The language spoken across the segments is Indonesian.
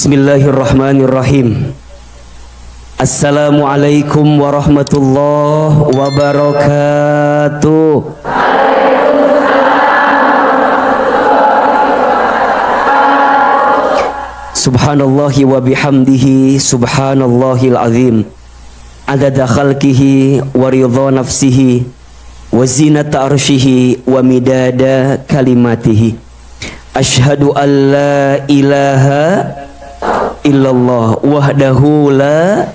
Bismillahirrahmanirrahim. Assalamualaikum warahmatullahi wabarakatuh. Subhanallahi wa bihamdihi, subhanallahil azim. Adada khalqihi wa ridha nafsihi wa zinata arshihi wa midada kalimatihi. Ashhadu an la ilaha illallah wahdahu la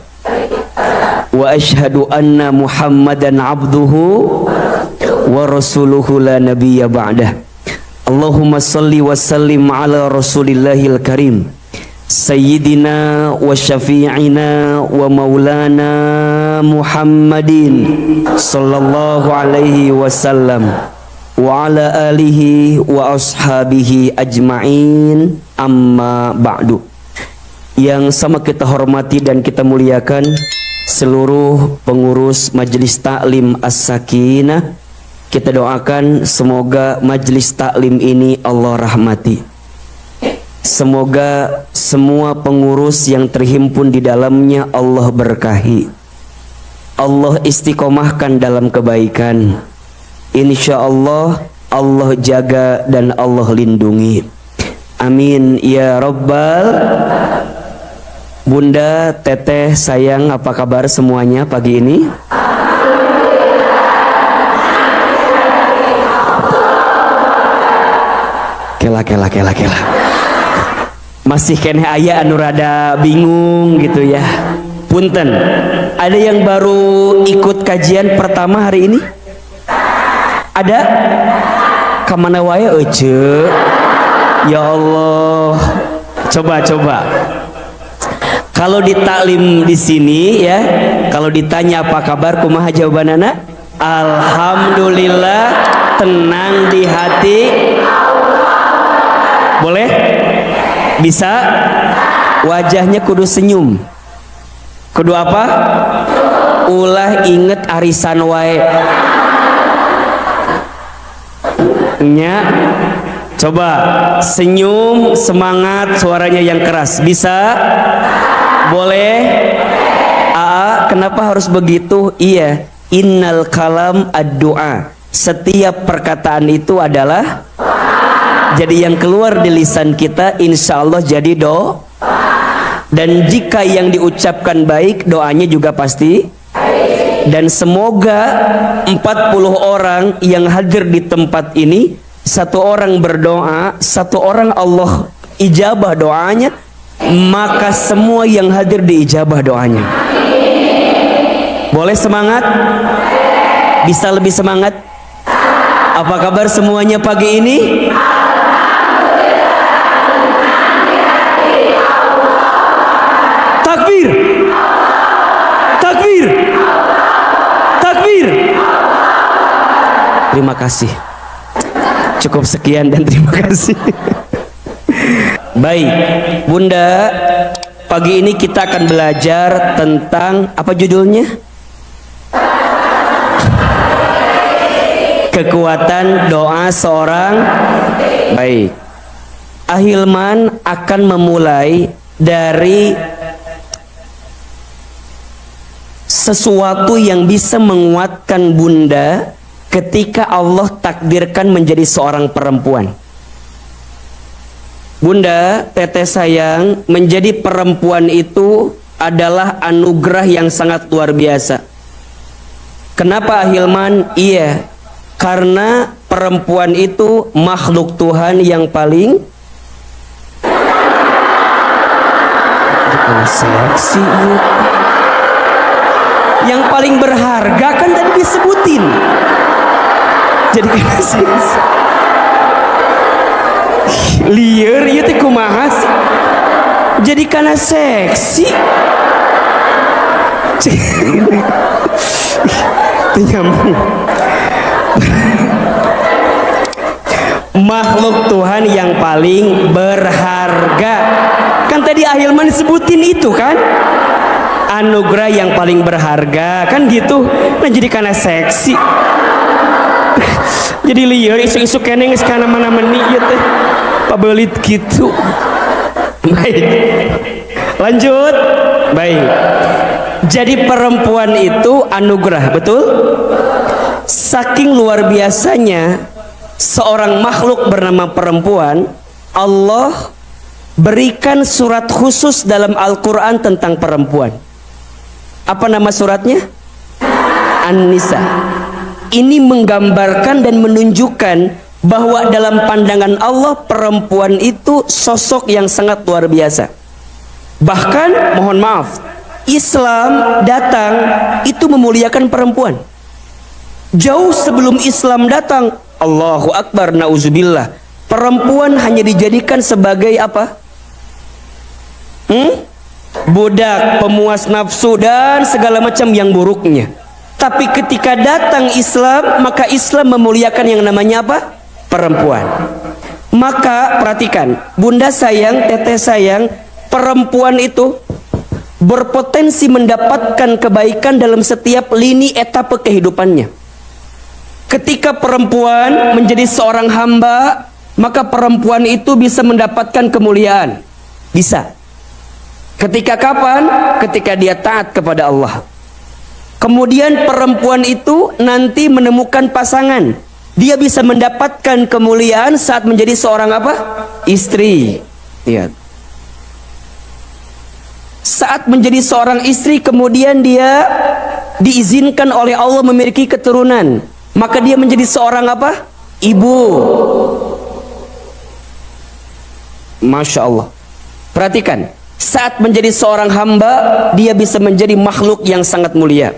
wa ashhadu anna muhammadan abduhu wa rasuluhu la nabiyya ba'dah. Allahumma salli wa sallim ala rasulillahil karim sayyidina wa syafi'ina wa maulana muhammadin sallallahu alaihi wasallam wa ala alihi wa ashabihi ajma'in, amma ba'du. Yang sama kita hormati dan kita muliakan seluruh pengurus Majelis Taklim As-Sakinah. Kita doakan semoga Majelis Taklim ini Allah rahmati. Semoga semua pengurus yang terhimpun di dalamnya Allah berkahi, Allah istiqomahkan dalam kebaikan. Insya Allah Allah jaga dan Allah lindungi. Amin ya Rabbal. Bunda, teteh, sayang, apa kabar semuanya pagi ini? Kela. Masih keneh aya anu rada bingung gitu ya. Punten, ada yang baru ikut kajian pertama hari ini? Ada? Kamana wae ece? Ya Allah. Coba. Kalau di taklim di sini ya, kalau ditanya apa kabar, kumaha jawabanana? Alhamdulillah, tenang di hati. Boleh? Bisa? Wajahnya kudu senyum. Kudu apa? Ulah inget arisan wae. Nya, coba senyum, semangat, suaranya yang keras. Bisa? Boleh? Kenapa harus begitu? Iya, innal kalam ad-du'a. Setiap perkataan itu adalah, jadi yang keluar di lisan kita insya Allah jadi do. Dan jika yang diucapkan baik, doanya juga pasti. Dan semoga 40 orang yang hadir di tempat ini, satu orang berdoa, satu orang Allah ijabah doanya, maka semua yang hadir diijabah doanya. Boleh semangat? Bisa lebih semangat? Apa kabar semuanya pagi ini? Takbir! Takbir! Takbir! Terima kasih. Cukup sekian dan terima kasih. Baik, Bunda, pagi ini kita akan belajar tentang apa judulnya? Kekuatan doa seorang. Baik, Ahilman akan memulai dari sesuatu yang bisa menguatkan Bunda ketika Allah takdirkan menjadi seorang perempuan. Bunda, teteh sayang, menjadi perempuan itu adalah anugerah yang sangat luar biasa. Kenapa Ahilman? Iya, karena perempuan itu makhluk Tuhan yang paling seksi, yang paling berharga, kan tadi disebutin. Jadi kan seksi. Liar ieu teh kumaha sih? Jadi karena seksi. Nyambung. Makhluk Tuhan yang paling berharga. Kan tadi Ahilman disebutin itu kan? Anugerah yang paling berharga, kan gitu. Nah jadi karena seksi. Jadi liar isu-isu keneng sekana mana meni ieu teh. Pabelit gitu. Baik. Lanjut. Baik. Jadi perempuan itu anugerah, betul? Saking luar biasanya seorang makhluk bernama perempuan, Allah berikan surat khusus dalam Al-Quran tentang perempuan. Apa nama suratnya? An-Nisa. Ini menggambarkan dan menunjukkan bahwa dalam pandangan Allah perempuan itu sosok yang sangat luar biasa. Bahkan mohon maaf, Islam datang itu memuliakan perempuan. Jauh sebelum Islam datang, Allahu Akbar, na'udzubillah, perempuan hanya dijadikan sebagai apa? Budak, pemuas nafsu dan segala macam yang buruknya. Tapi ketika datang Islam, maka Islam memuliakan yang namanya apa? Perempuan. Maka perhatikan, bunda sayang, teteh sayang, perempuan itu berpotensi mendapatkan kebaikan dalam setiap lini etapa kehidupannya. Ketika perempuan menjadi seorang hamba, maka perempuan itu bisa mendapatkan kemuliaan. Bisa. Ketika kapan? Ketika dia taat kepada Allah. Kemudian perempuan itu nanti menemukan pasangan. Dia bisa mendapatkan kemuliaan saat menjadi seorang apa? Istri. Lihat. Saat menjadi seorang istri, kemudian dia diizinkan oleh Allah memiliki keturunan, maka dia menjadi seorang apa? Ibu. Masya Allah. Perhatikan, saat menjadi seorang hamba, dia bisa menjadi makhluk yang sangat mulia.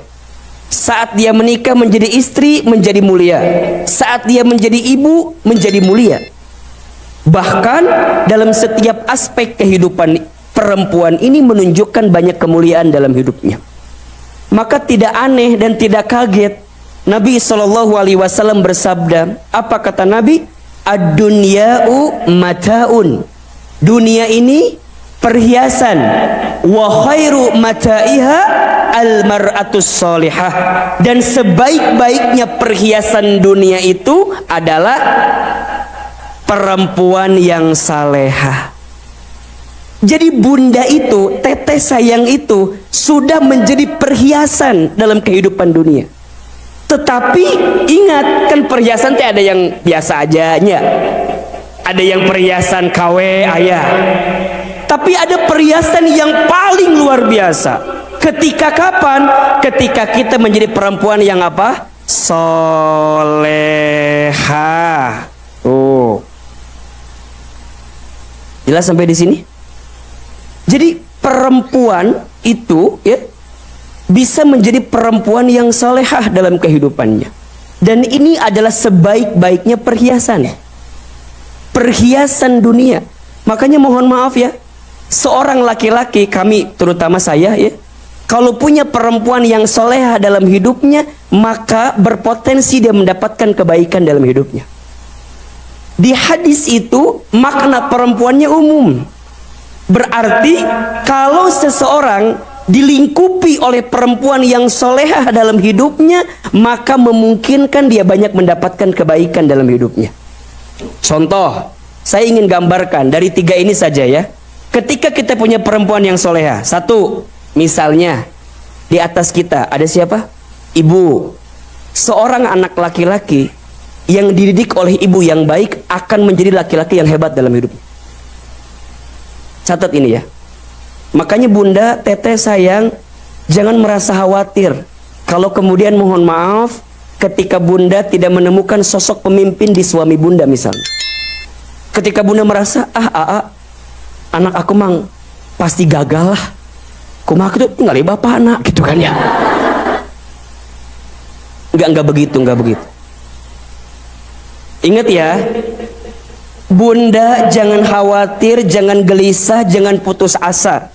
Saat dia menikah menjadi istri, menjadi mulia. Saat dia menjadi ibu, menjadi mulia. Bahkan dalam setiap aspek kehidupan, perempuan ini menunjukkan banyak kemuliaan dalam hidupnya. Maka tidak aneh dan tidak kaget Nabi SAW bersabda, apa kata Nabi? Ad-dunya'u mata'un. Dunia ini perhiasan. Wa khairu mata'iha al-mar'atus solihah. Dan sebaik-baiknya perhiasan dunia itu adalah perempuan yang salehah. Jadi bunda itu, teteh sayang itu sudah menjadi perhiasan dalam kehidupan dunia. Tetapi ingat, kan perhiasan ada yang biasa aja nya. Ada yang perhiasan KW ayah. Tapi ada perhiasan yang paling luar biasa. Ketika kapan? Ketika kita menjadi perempuan yang apa? Solehah. Oh. Jelas sampai di sini? Jadi perempuan itu ya bisa menjadi perempuan yang salehah dalam kehidupannya. Dan ini adalah sebaik-baiknya perhiasan. Perhiasan dunia. Makanya mohon maaf ya, seorang laki-laki, kami terutama saya ya, kalau punya perempuan yang salehah dalam hidupnya, maka berpotensi dia mendapatkan kebaikan dalam hidupnya. Di hadis itu makna perempuannya umum. Berarti kalau seseorang dilingkupi oleh perempuan yang solehah dalam hidupnya, maka memungkinkan dia banyak mendapatkan kebaikan dalam hidupnya. Contoh, saya ingin gambarkan dari 3 ini saja ya. Ketika kita punya perempuan yang solehah, 1, misalnya di atas kita ada siapa? Ibu. Seorang anak laki-laki yang dididik oleh ibu yang baik akan menjadi laki-laki yang hebat dalam hidupnya. Catat ini ya. Makanya bunda, teteh sayang, jangan merasa khawatir kalau kemudian mohon maaf ketika bunda tidak menemukan sosok pemimpin di suami bunda misalnya. Ketika bunda merasa, anak aku mang pasti gagal lah. Kumaha itu tinggal bapak anak gitu kan ya. Enggak begitu. Ingat ya. Bunda jangan khawatir, jangan gelisah, jangan putus asa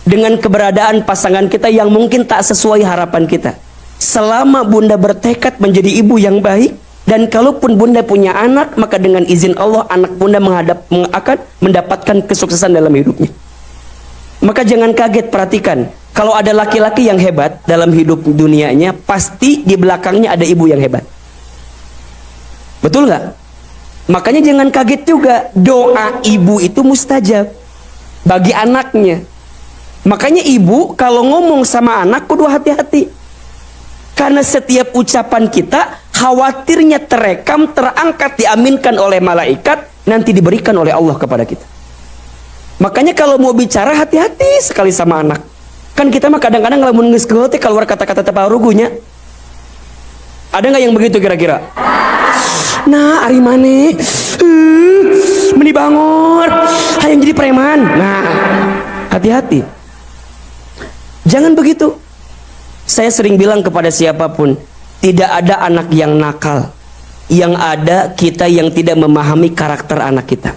dengan keberadaan pasangan kita yang mungkin tak sesuai harapan kita. Selama bunda bertekad menjadi ibu yang baik, dan kalaupun bunda punya anak, maka dengan izin Allah anak bunda akan mendapatkan kesuksesan dalam hidupnya. Maka jangan kaget, perhatikan, kalau ada laki-laki yang hebat dalam hidup dunianya, pasti di belakangnya ada ibu yang hebat. Betul nggak? Makanya jangan kaget juga, doa ibu itu mustajab. bagi anaknya. Makanya ibu kalau ngomong sama anak kudu hati-hati. Karena setiap ucapan kita khawatirnya terekam, terangkat, diaminkan oleh malaikat, nanti diberikan oleh Allah kepada kita. Makanya kalau mau bicara hati-hati sekali sama anak. Kan kita mah kadang-kadang lamun geus keuleuh teh keluar kata-kata taparugunya. Ada nggak yang begitu kira-kira? Nah, ari maneh meni bangor, hayang jadi preman. Nah, hati-hati. Jangan begitu. Saya sering bilang kepada siapapun, tidak ada anak yang nakal. Yang ada kita yang tidak memahami karakter anak kita.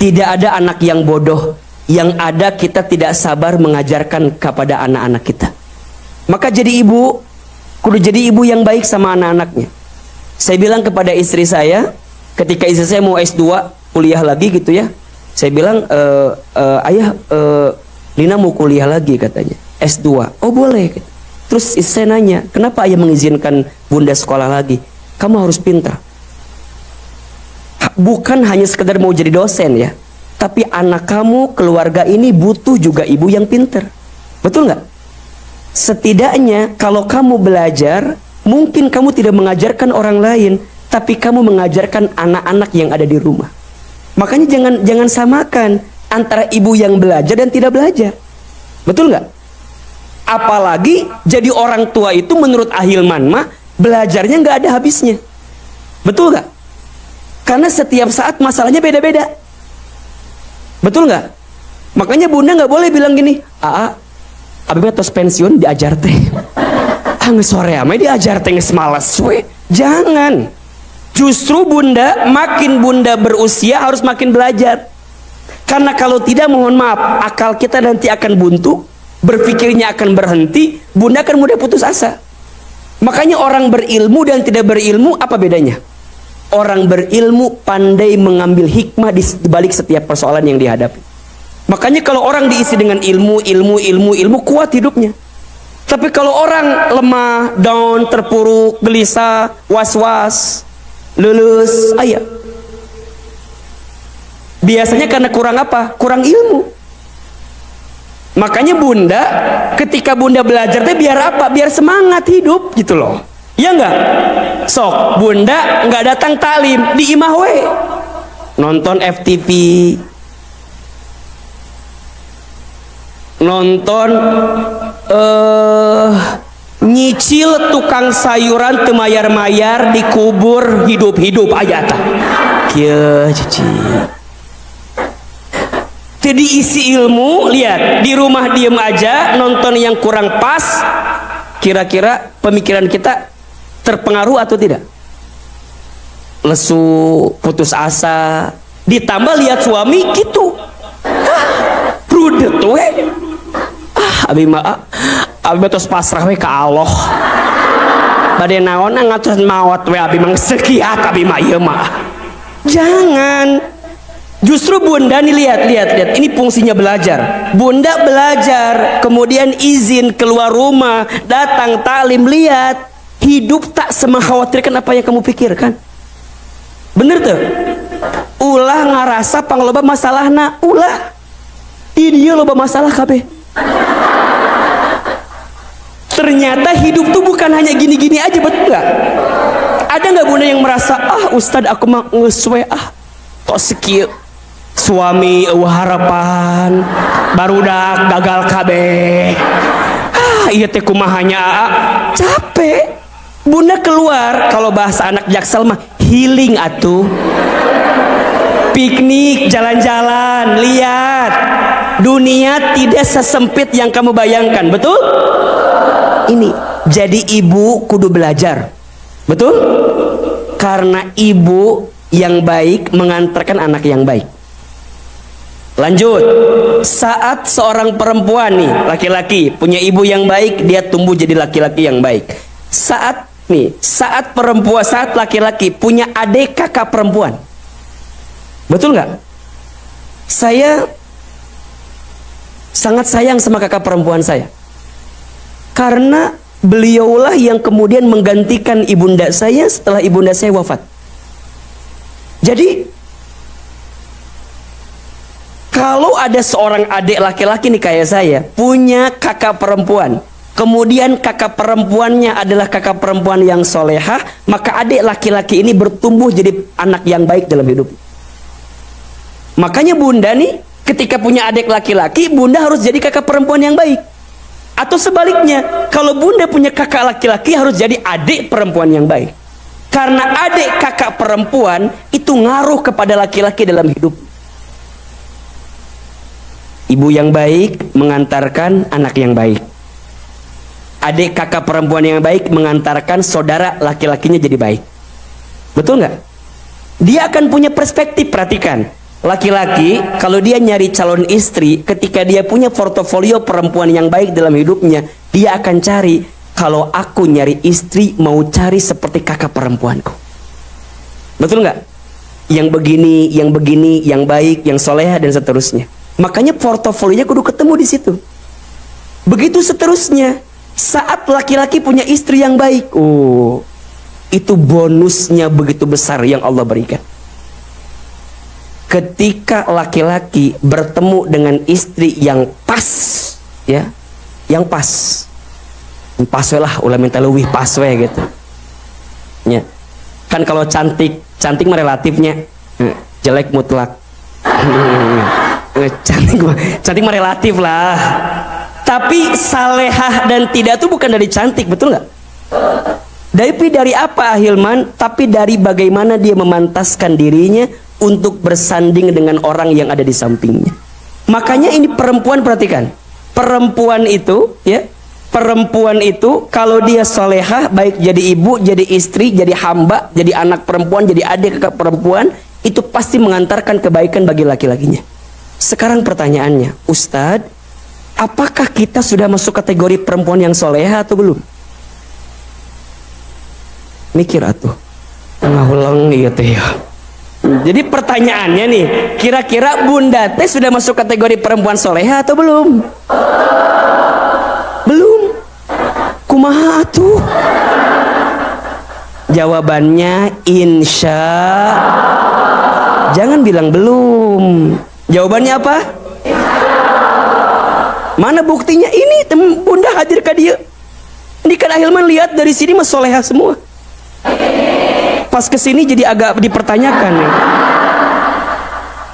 Tidak ada anak yang bodoh. Yang ada kita tidak sabar mengajarkan kepada anak-anak kita. Maka jadi ibu, kudu jadi ibu yang baik sama anak-anaknya. Saya bilang kepada istri saya, ketika istri saya mau S2, kuliah lagi gitu ya. Saya bilang, ayah, Lina mau kuliah lagi katanya, S2. Oh boleh. Terus istri saya nanya, kenapa ayah mengizinkan bunda sekolah lagi? Kamu harus pintar. Bukan hanya sekedar mau jadi dosen ya, tapi anak kamu, keluarga ini butuh juga ibu yang pintar. Betul nggak? Setidaknya kalau kamu belajar, mungkin kamu tidak mengajarkan orang lain, tapi kamu mengajarkan anak-anak yang ada di rumah. Makanya jangan samakan antara ibu yang belajar dan tidak belajar. Betul nggak? Apalagi jadi orang tua itu menurut Ahilman mah belajarnya nggak ada habisnya. Betul nggak? Karena setiap saat masalahnya beda-beda. Betul nggak? Makanya bunda nggak boleh bilang gini, abi tos pensiun diajar teh. Sore ame diajar teh geus males we. Jangan. Justru bunda, makin bunda berusia harus makin belajar. Karena kalau tidak, mohon maaf, akal kita nanti akan buntu, berpikirnya akan berhenti, bunda akan mudah putus asa. Makanya orang berilmu dan tidak berilmu apa bedanya? Orang berilmu pandai mengambil hikmah di balik setiap persoalan yang dihadapi. Makanya kalau orang diisi dengan ilmu, kuat hidupnya. Tapi kalau orang lemah, down, terpuruk, gelisah, was-was, lulus, biasanya karena kurang apa? Kurang ilmu. Makanya bunda, ketika bunda belajar teh biar apa? Biar semangat hidup gitu loh. Ya enggak? Sok, bunda enggak datang taklim di imah we. Nonton FTV. Nonton nyicil tukang sayuran teu mayar-mayar dikubur hidup-hidup aya tah. Kieu cici. Jadi isi ilmu, lihat di rumah diem aja nonton yang kurang pas, kira-kira pemikiran kita terpengaruh atau tidak? Lesu, putus asa, ditambah lihat suami gitu, rudet we. Abi tos pasrah we ka Allah. Bade naon ngatos maot we abi mah sekiat abi mah ieu mah. Jangan. Justru bunda nih lihat, ini fungsinya belajar. Bunda belajar, kemudian izin keluar rumah, datang taklim, lihat hidup tak semengkhawatirkan apa yang kamu pikirkan. Bener tuh? Ulah ngarasa pangloba masalahna, ulah. Ini loba masalah kabeh. Ternyata hidup tuh bukan hanya gini-gini aja, betul nggak? Ada nggak bunda yang merasa, Ustadz aku mah ngeswe, kok sekieu suami harapan barudak gagal kabeh, iya teh kumahanya capek. Bunda keluar, kalau bahasa anak Jaksel mah healing atuh, piknik, jalan-jalan, lihat dunia tidak sesempit yang kamu bayangkan. Betul? Ini jadi ibu kudu belajar. Betul? Karena ibu yang baik mengantarkan anak yang baik. Lanjut, saat seorang perempuan nih, laki-laki punya ibu yang baik, dia tumbuh jadi laki-laki yang baik. Saat laki-laki punya adik kakak perempuan, betul nggak? Saya sangat sayang sama kakak perempuan saya, karena beliaulah yang kemudian menggantikan ibunda saya setelah ibunda saya wafat. Jadi Kalau ada seorang adik laki-laki nih kayak saya, punya kakak perempuan, kemudian kakak perempuannya adalah kakak perempuan yang solehah, maka adik laki-laki ini bertumbuh jadi anak yang baik dalam hidup. Makanya bunda nih, ketika punya adik laki-laki, bunda harus jadi kakak perempuan yang baik. Atau sebaliknya, kalau bunda punya kakak laki-laki, harus jadi adik perempuan yang baik. Karena adik kakak perempuan itu ngaruh kepada laki-laki dalam hidup. Ibu yang baik mengantarkan anak yang baik. Adik kakak perempuan yang baik mengantarkan saudara laki-lakinya jadi baik. Betul nggak? Dia akan punya perspektif. Perhatikan, laki-laki kalau dia nyari calon istri, ketika dia punya portofolio perempuan yang baik dalam hidupnya, dia akan cari, kalau aku nyari istri mau cari seperti kakak perempuanku. Betul nggak? Yang begini, yang baik, yang soleha dan seterusnya. Makanya portofolionya kudu ketemu di situ. Begitu seterusnya. Saat laki-laki punya istri yang baik, oh, itu bonusnya begitu besar yang Allah berikan. Ketika laki-laki bertemu dengan istri yang pas, ya, yang pas we lah, ulah minta lebih pas we gitu. Ya. Kan kalau cantik mah relatifnya, jelek mutlak. Cantik mah relatif lah. Tapi salehah dan tidak itu bukan dari cantik, betul nggak? Dari apa Ahilman? Tapi dari bagaimana dia memantaskan dirinya untuk bersanding dengan orang yang ada di sampingnya. Makanya ini perempuan, perhatikan. Perempuan itu, ya, perempuan itu kalau dia salehah, baik jadi ibu, jadi istri, jadi hamba, jadi anak perempuan, jadi adik kakak perempuan, itu pasti mengantarkan kebaikan bagi laki-lakinya. Sekarang pertanyaannya, Ustadz, apakah kita sudah masuk kategori perempuan yang soleha atau belum? Mikir atuh. Ngulang iya teh ya. Jadi pertanyaannya nih, kira-kira bunda teh sudah masuk kategori perempuan soleha atau belum? Belum. Kumaha atuh? Jawabannya insya. Jangan bilang belum. Jawabannya apa? Mana buktinya? Ini bunda hadir ke dia. Ini kan Ahilman lihat dari sini mas soleha semua. Pas kesini jadi agak dipertanyakan nih.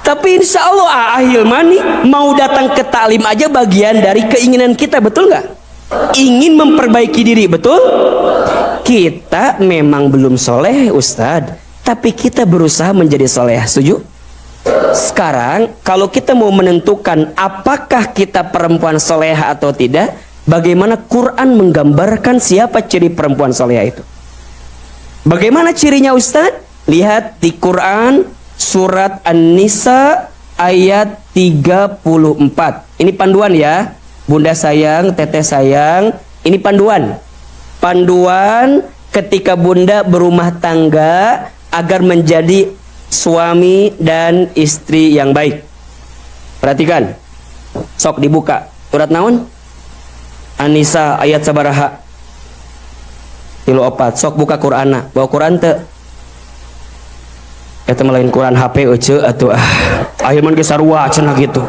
Tapi insya Allah Ahilman nih mau datang ke taklim aja bagian dari keinginan kita, betul nggak? Ingin memperbaiki diri, betul? Kita memang belum soleh Ustadz, tapi kita berusaha menjadi soleh. Setuju? Sekarang kalau kita mau menentukan apakah kita perempuan soleha atau tidak, bagaimana Quran menggambarkan siapa ciri perempuan soleha itu? Bagaimana cirinya Ustadz? Lihat di Quran surat An-Nisa ayat 34. Ini panduan ya, bunda sayang, teteh sayang. Ini panduan. Panduan ketika bunda berumah tangga agar menjadi suami dan istri yang baik. Perhatikan. Sok dibuka. Surat naon? An-Nisa ayat sabaraha? 34. Sok buka Qur'ana. Bawa Qur'an teu? Eta mah lain Qur'an HP euceuk atuh. Ahilman ge sarua cenah gitu.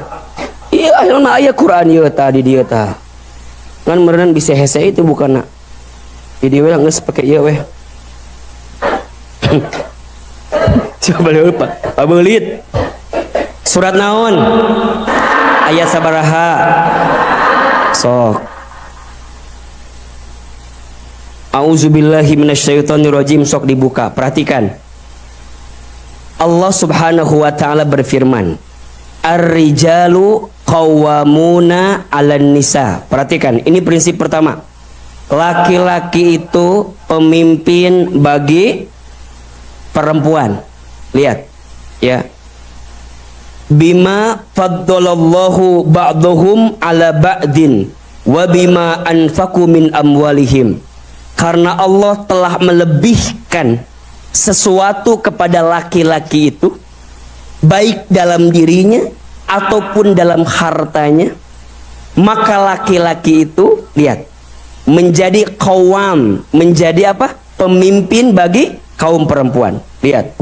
Iya, ahilman aya Qur'an ieu tadi dieu tah. Ngan meureun bisa hese itu bukanna. Di dieu we geus pake ieu we. Coba lupa. Abelit. Surat naon? Ayat sabaraha? Sok. A'udzubillahi minasyaitonirrajim. Sok dibuka. Perhatikan. Allah Subhanahu wa taala berfirman, Ar-rijalu qawwamuna 'alan nisa. Perhatikan, ini prinsip pertama. Laki-laki itu pemimpin bagi perempuan. Lihat, ya. Bima faddalallahu ba'dahum 'ala ba'din wa bima anfaqu min amwalihim. Karena Allah telah melebihkan sesuatu kepada laki-laki itu, baik dalam dirinya ataupun dalam hartanya, maka laki-laki itu, lihat, menjadi qawam, menjadi apa? Pemimpin bagi kaum perempuan. Lihat,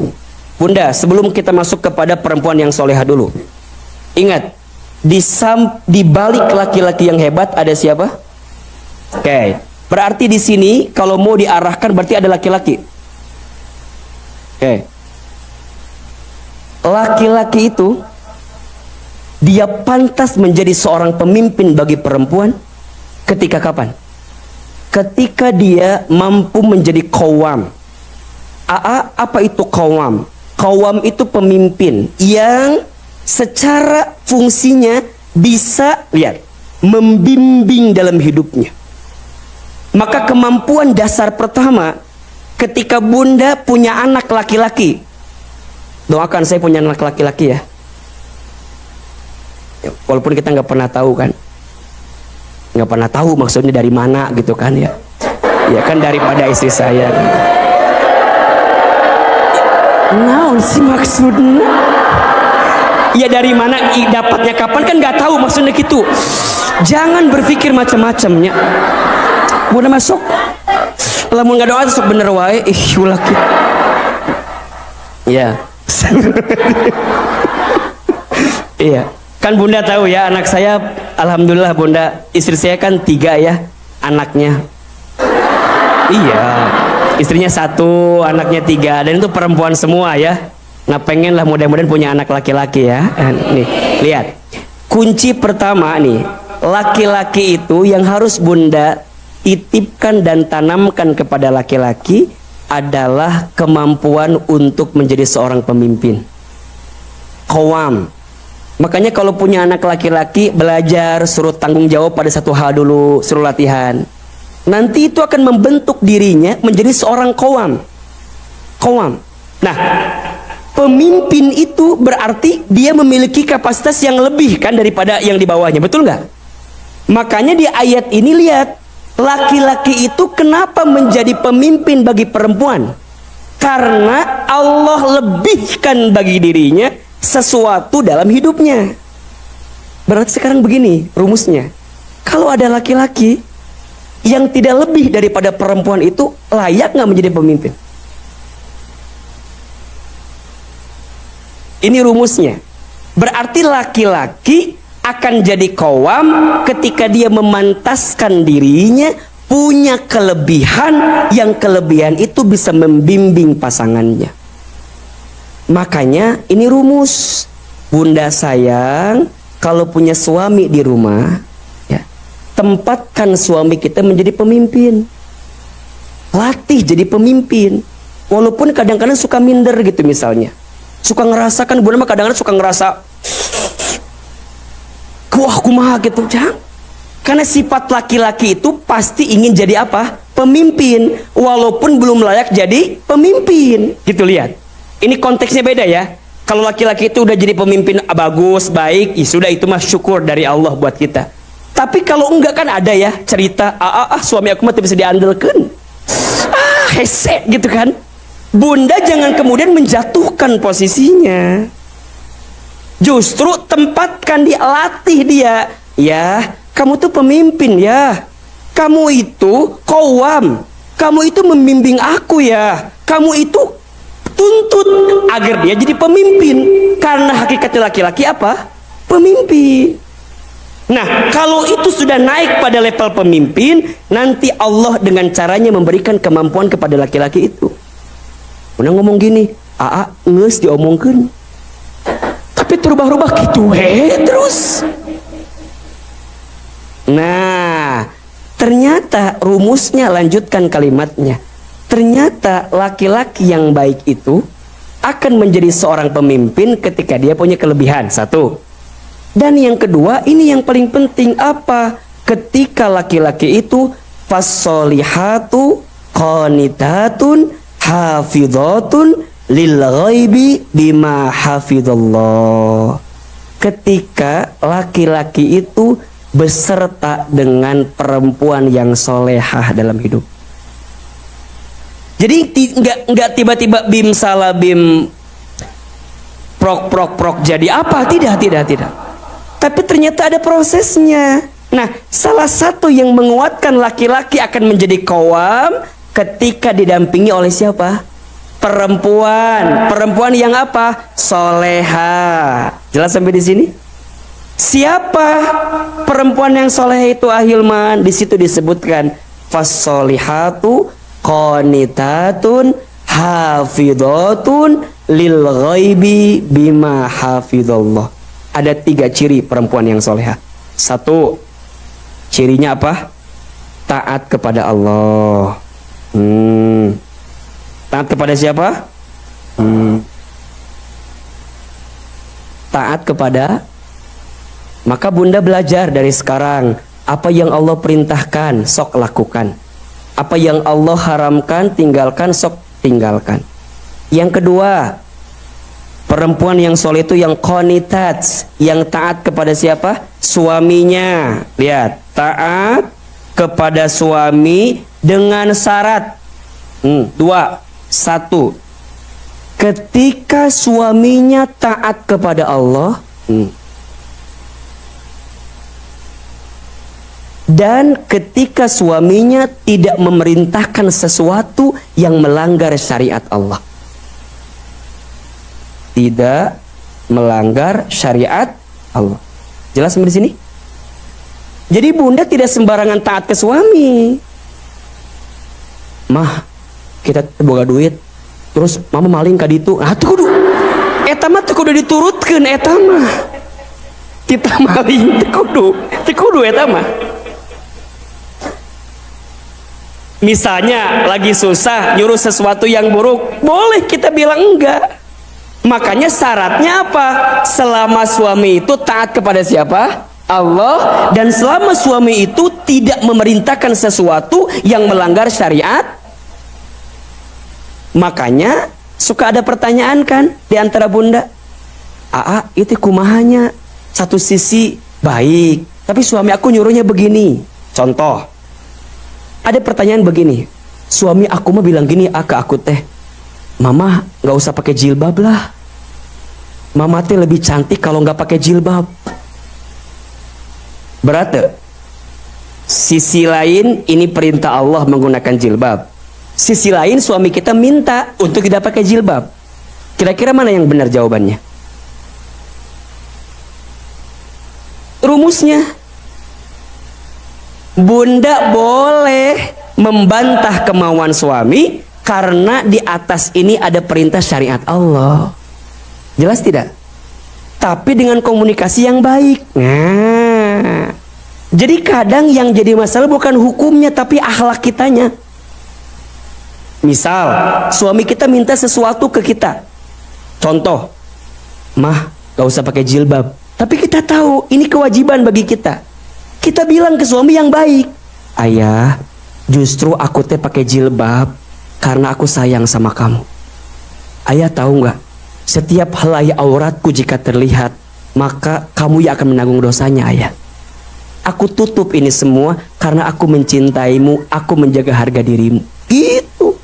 bunda, sebelum kita masuk kepada perempuan yang soleha dulu, Ingat, di balik laki-laki yang hebat ada siapa? Oke. Berarti di sini kalau mau diarahkan berarti ada laki-laki. Oke. Laki-laki itu dia pantas menjadi seorang pemimpin bagi perempuan ketika kapan? Ketika dia mampu menjadi qawwam. Apa itu qawwam? Qawwam itu pemimpin yang secara fungsinya bisa lihat membimbing dalam hidupnya. Maka kemampuan dasar pertama ketika bunda punya anak laki-laki, doakan saya punya anak laki-laki ya. Walaupun kita nggak pernah tahu kan, nggak pernah tahu maksudnya dari mana gitu kan ya. Ya kan daripada istri saya. Kan. Naon sih maksudnya? Ya dari mana dapatnya kapan kan nggak tahu maksudnya gitu. Jangan berpikir macam-macamnya. Bunda masuk. Lamun nggak doa sok bener wae. Ulah gitu. Ya. Iya. Kan bunda tahu ya anak saya. Alhamdulillah bunda. Istri saya kan 3 ya anaknya. Iya. Istrinya 1, anaknya 3. Dan itu perempuan semua ya. Nah pengen lah mudah-mudahan punya anak laki-laki ya. Nih lihat kunci pertama nih, laki-laki itu yang harus bunda titipkan dan tanamkan kepada laki-laki adalah kemampuan untuk menjadi seorang pemimpin, qawwam. Makanya kalau punya anak laki-laki belajar, suruh tanggung jawab pada satu hal dulu, suruh latihan. Nanti itu akan membentuk dirinya menjadi seorang qawwam. Nah pemimpin itu berarti dia memiliki kapasitas yang lebih kan daripada yang di bawahnya, betul nggak? Makanya di ayat ini lihat, laki-laki itu kenapa menjadi pemimpin bagi perempuan? Karena Allah lebihkan bagi dirinya sesuatu dalam hidupnya. Berarti sekarang begini rumusnya, kalau ada laki-laki yang tidak lebih daripada perempuan itu layak nggak menjadi pemimpin? Ini rumusnya. Berarti laki-laki akan jadi qawwam ketika dia memantaskan dirinya punya kelebihan, yang kelebihan itu bisa membimbing pasangannya. Makanya ini rumus. Bunda sayang, kalau punya suami di rumah ya, tempatkan suami kita menjadi pemimpin. Latih jadi pemimpin. Walaupun kadang-kadang suka minder gitu misalnya. Suka ngerasakan, bunda mah kadang-kadang suka ngerasa kumaha gitu, jangan. Karena sifat laki-laki itu pasti ingin jadi apa? Pemimpin, walaupun belum layak jadi pemimpin. Gitu lihat. Ini konteksnya beda ya. Kalau laki-laki itu udah jadi pemimpin bagus, baik, ya sudah itu mah syukur dari Allah buat kita. Tapi kalau enggak kan ada ya cerita, suami aku mah bisa diandalkan. Hese gitu kan. Bunda jangan kemudian menjatuhkan posisinya. Justru tempatkan dia, latih dia. Ya, kamu tuh pemimpin ya. Kamu itu qawwam. Kamu itu membimbing aku ya. Kamu itu tuntut agar dia jadi pemimpin. Karena hakikatnya laki-laki apa? Pemimpin. Nah, kalau itu sudah naik pada level pemimpin, nanti Allah dengan caranya memberikan kemampuan kepada laki-laki itu. Udah ngomong gini, nges diomongkan. Tapi terubah-ubah gitu, terus. Nah, ternyata rumusnya, lanjutkan kalimatnya. Ternyata laki-laki yang baik itu akan menjadi seorang pemimpin ketika dia punya kelebihan. 1. Dan yang kedua, ini yang paling penting apa? Ketika laki-laki itu fassolihatu qanitatun hafidhatun lil ghaibi bima hafidhallah. Ketika laki-laki itu beserta dengan perempuan yang solehah dalam hidup. Jadi nggak tiba-tiba bim salah bim prok jadi apa? Tidak. Tapi ternyata ada prosesnya. Nah, salah satu yang menguatkan laki-laki akan menjadi qawwam ketika didampingi oleh siapa? Perempuan yang apa? Soleha. Jelas sampai di sini? Siapa perempuan yang soleh itu ahilman? Di situ disebutkan fassolihatu qanitatun hafidhatun lil ghaibi bima hafidhallah. Ada 3 ciri perempuan yang soleha. 1, cirinya apa? Taat kepada Allah. Taat kepada siapa? Taat kepada. Maka bunda belajar dari sekarang. Apa yang Allah perintahkan, sok lakukan. Apa yang Allah haramkan, tinggalkan, sok tinggalkan. Yang kedua, perempuan yang soleh itu yang qanitat, yang taat kepada siapa? Suaminya. Lihat, taat kepada suami dengan syarat. 2, 1. Ketika suaminya taat kepada Allah, dan ketika suaminya tidak memerintahkan sesuatu yang melanggar syariat Allah. Tidak melanggar syariat Allah. Jelas sampai di sini? Jadi bunda tidak sembarangan taat ke suami. Mah, kita boga duit, terus mama maling ka ditu. Ah tuh kudu. Eta mah teu kudu diturutkeun eta mah. Kita maling teu kudu eta mah. Misalnya lagi susah nyuruh sesuatu yang buruk, boleh kita bilang enggak. Makanya syaratnya apa? Selama suami itu taat kepada siapa? Allah. Dan selama suami itu tidak memerintahkan sesuatu yang melanggar syariat. Makanya suka ada pertanyaan kan di antara bunda. Aa, itu kumahanya. Satu sisi baik, tapi suami aku nyuruhnya begini. Contoh, ada pertanyaan begini, suami aku mah bilang gini ke aku teh, mama nggak usah pakai jilbab lah, mama teh lebih cantik kalau nggak pakai jilbab. Berarti sisi lain ini perintah Allah menggunakan jilbab, sisi lain suami kita minta untuk tidak pakai jilbab. Kira-kira mana yang benar jawabannya? Rumusnya, bunda boleh membantah kemauan suami karena di atas ini ada perintah syariat Allah. Jelas tidak? Tapi dengan komunikasi yang baik. Nah, jadi kadang yang jadi masalah bukan hukumnya tapi akhlak kitanya. Misal suami kita minta sesuatu ke kita, contoh, mah gak usah pakai jilbab, tapi kita tahu ini kewajiban bagi kita. Kita bilang ke suami yang baik, ayah, justru aku teh pakai jilbab karena aku sayang sama kamu. Ayah tahu nggak? Setiap helai auratku jika terlihat, maka kamu yang akan menanggung dosanya, ayah. Aku tutup ini semua karena aku mencintaimu, aku menjaga harga dirimu. Gitu.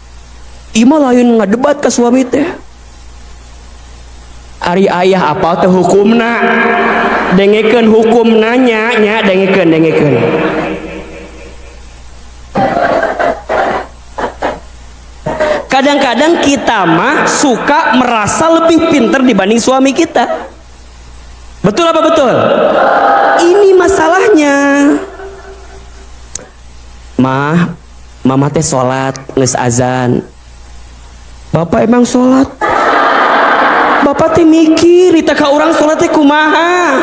Ima lain ngadebat ke suami teh. Ari ayah apa teh hukumna? Dengekeun hukum nanya nya, dengekeun. Kadang-kadang kita mah suka merasa lebih pintar dibanding suami kita. Betul apa betul? Ini masalahnya. Mama teh sholat geus azan. Bapak emang sholat? Bapak teh mikir ita ka urang sholat teh kumaha?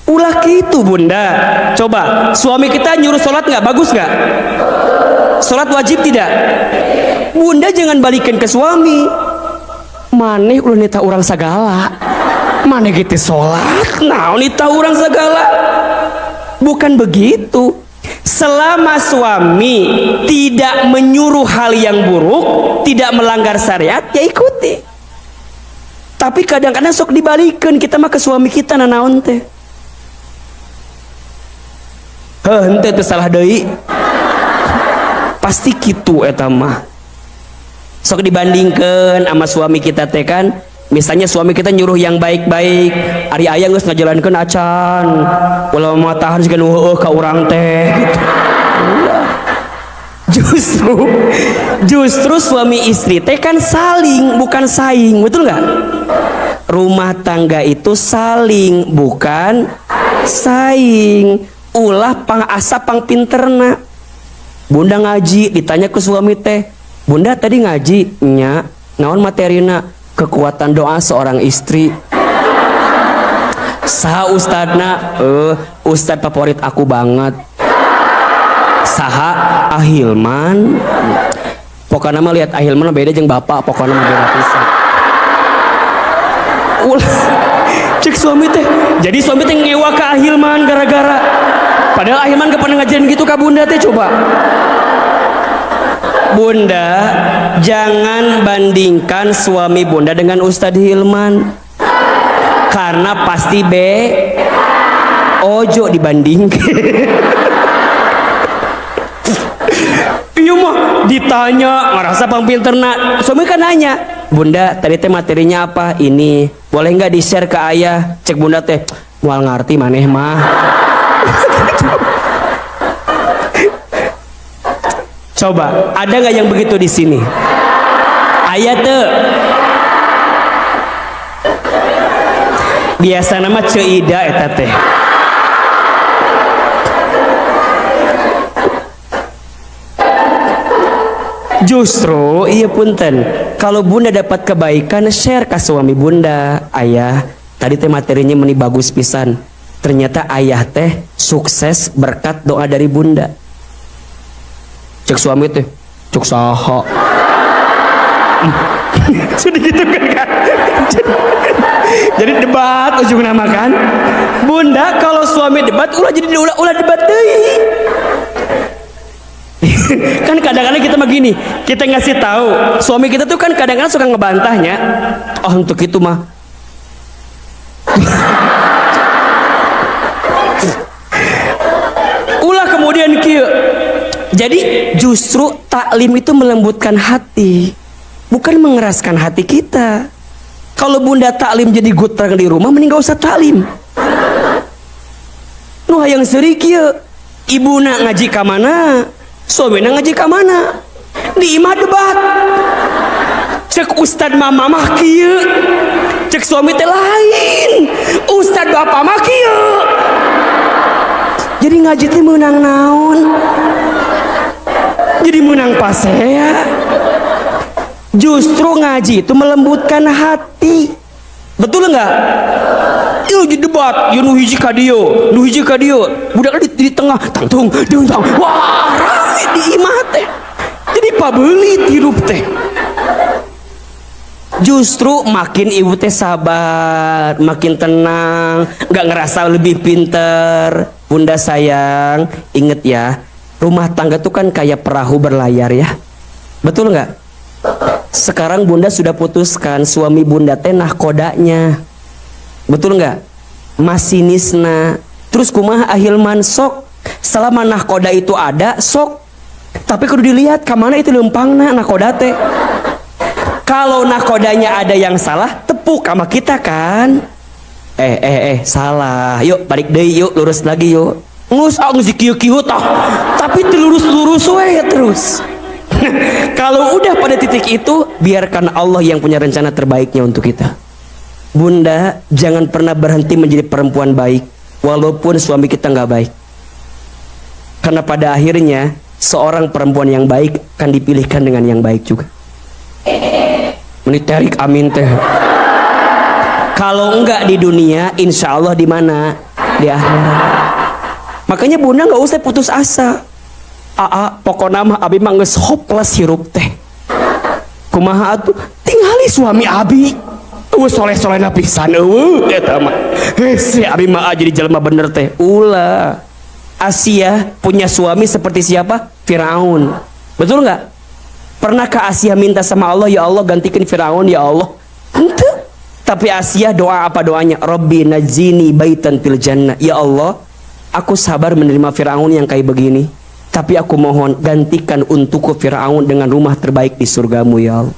Ulah gitu bunda. Coba suami kita nyuruh sholat nggak? Bagus nggak? Sholat wajib tidak? Bunda jangan balikin ke suami. Maneh ulah nita urang sagala. Maneh gitu sholat. Nah nita urang sagala. Bukan begitu. Selama suami tidak menyuruh hal yang buruk, tidak melanggar syariat, ya ikuti. Tapi kadang-kadang sok dibalikin kita mah ke suami kita nanaon teh. Henteu teu salah deui. Pasti kitu eta mah. Sok dibandingkeun sama suami kita teh kan. Misalnya suami kita nyuruh yang baik-baik, ari aya geus ngajalankeun acan. Ulah matahan sikeun heueuh ka urang teh gitu. Justru suami istri teh kan saling bukan saing, betul nggak? rumah tangga itu saling bukan saing. Ulah pang asa pang pinterna. Bunda ngaji ditanya ke suami teh, bunda tadi ngaji nya naon materina? Kekuatan doa seorang istri. Saha ustadna? Ustad favorit aku banget. Saha? Ahilman. Pokoknya mah lihat Ahilman beda jeung bapak, pokoknya mah beda pisan. Ulah cek suami teh. Jadi suami teh ngewa ke Ahilman gara-gara. Padahal Ahilman gak pernah ngajarin gitu ke bunda teh. Coba bunda jangan bandingkan suami bunda dengan Ustadz Hilman, karena pasti ojo dibandingkan. Iya mah ditanya ngerasa pang pinterna, suami kan nanya, bunda tadi teh materinya apa? Ini boleh nggak di share ke ayah? Cek bunda teh mual ngerti maneh mah. Coba, ada nggak yang begitu di sini? Ayat tuh. Biasa nama ceida eta teh. Justru iya punten, kalau bunda dapat kebaikan share ke suami bunda. Ayah, tadi teh materinya meni bagus pisan. Ternyata ayah teh sukses berkat doa dari bunda. Cek suami teh, cek saha. Sudah gitu kan? Jadi debat ujung nama kan? Bunda kalau suami debat ulah jadi ulah debat deui. Kan kadang-kadang kita begini, kita ngasih tahu suami kita tuh kan kadang-kadang suka ngebantahnya. Oh untuk itu mah. Ulah kemudian kieu. Jadi justru taklim itu melembutkan hati, bukan mengeraskan hati kita. Kalau bunda taklim jadi gutrang di rumah, mending gak usah taklim. Nu hayang seuri kieu, ibuna ngaji ka mana, suamina ngaji ka mana, di imah debat. Cek ustad mama mah kieu, cek suami teh lain, ustad bapak mah kieu. Jadi ngaji teh meunang naon? Jadi menang pasea. Justru ngaji itu melembutkan hati. Betul enggak? Yuk di debat, yuk nu hiji ka dieu, nu hiji ka dieu. Budak di tengah, tangtung, tangtung. Wah, rame di imah teh. Jadi pabeulit hirup teh. Justru makin ibu teh sabar, makin tenang, enggak ngerasa lebih pinter. Bunda sayang, inget ya, rumah tangga tuh kan kayak perahu berlayar ya. Betul nggak? Sekarang bunda sudah putuskan suami bunda teh nahkodanya. Betul nggak? Masinisna. Terus kumaha Ahilman sok. Selama nahkoda itu ada sok. Tapi kudu dilihat kemana itu lempangna nahkoda teh. Kalau nahkodanya ada yang salah, tepuk sama kita kan. Salah. Yuk balik deui yuk, lurus lagi yuk. Ngus kieu-kieu tah. Tapi lurus-lurus we terus. Kalau udah pada titik itu, biarkan Allah yang punya rencana terbaiknya untuk kita. Bunda, jangan pernah berhenti menjadi perempuan baik walaupun suami kita nggak baik. Karena pada akhirnya seorang perempuan yang baik akan dipilihkan dengan yang baik juga. Meniterik amin teh. Kalau enggak di dunia, insya Allah di mana? Di akhirat. Makanya bunda nggak usah putus asa. Pokoknya mah abi mah geus hopeless hirup teh. Kumaha atuh? Tingali suami abi. Soleh-soleh pisan eueuh eta mah. Si abi mah jadi jelema bener teh. Ulah. Asia punya suami seperti siapa? Firaun. Betul nggak? Pernahkah Asia minta sama Allah, ya Allah gantikan Firaun ya Allah? Henteu. Tapi Asia doa apa doanya? Rabbi najini baitan fil jannah. Ya Allah, aku sabar menerima Firaun yang kayak begini, tapi aku mohon gantikan untukku Firaun dengan rumah terbaik di surgamu ya Allah.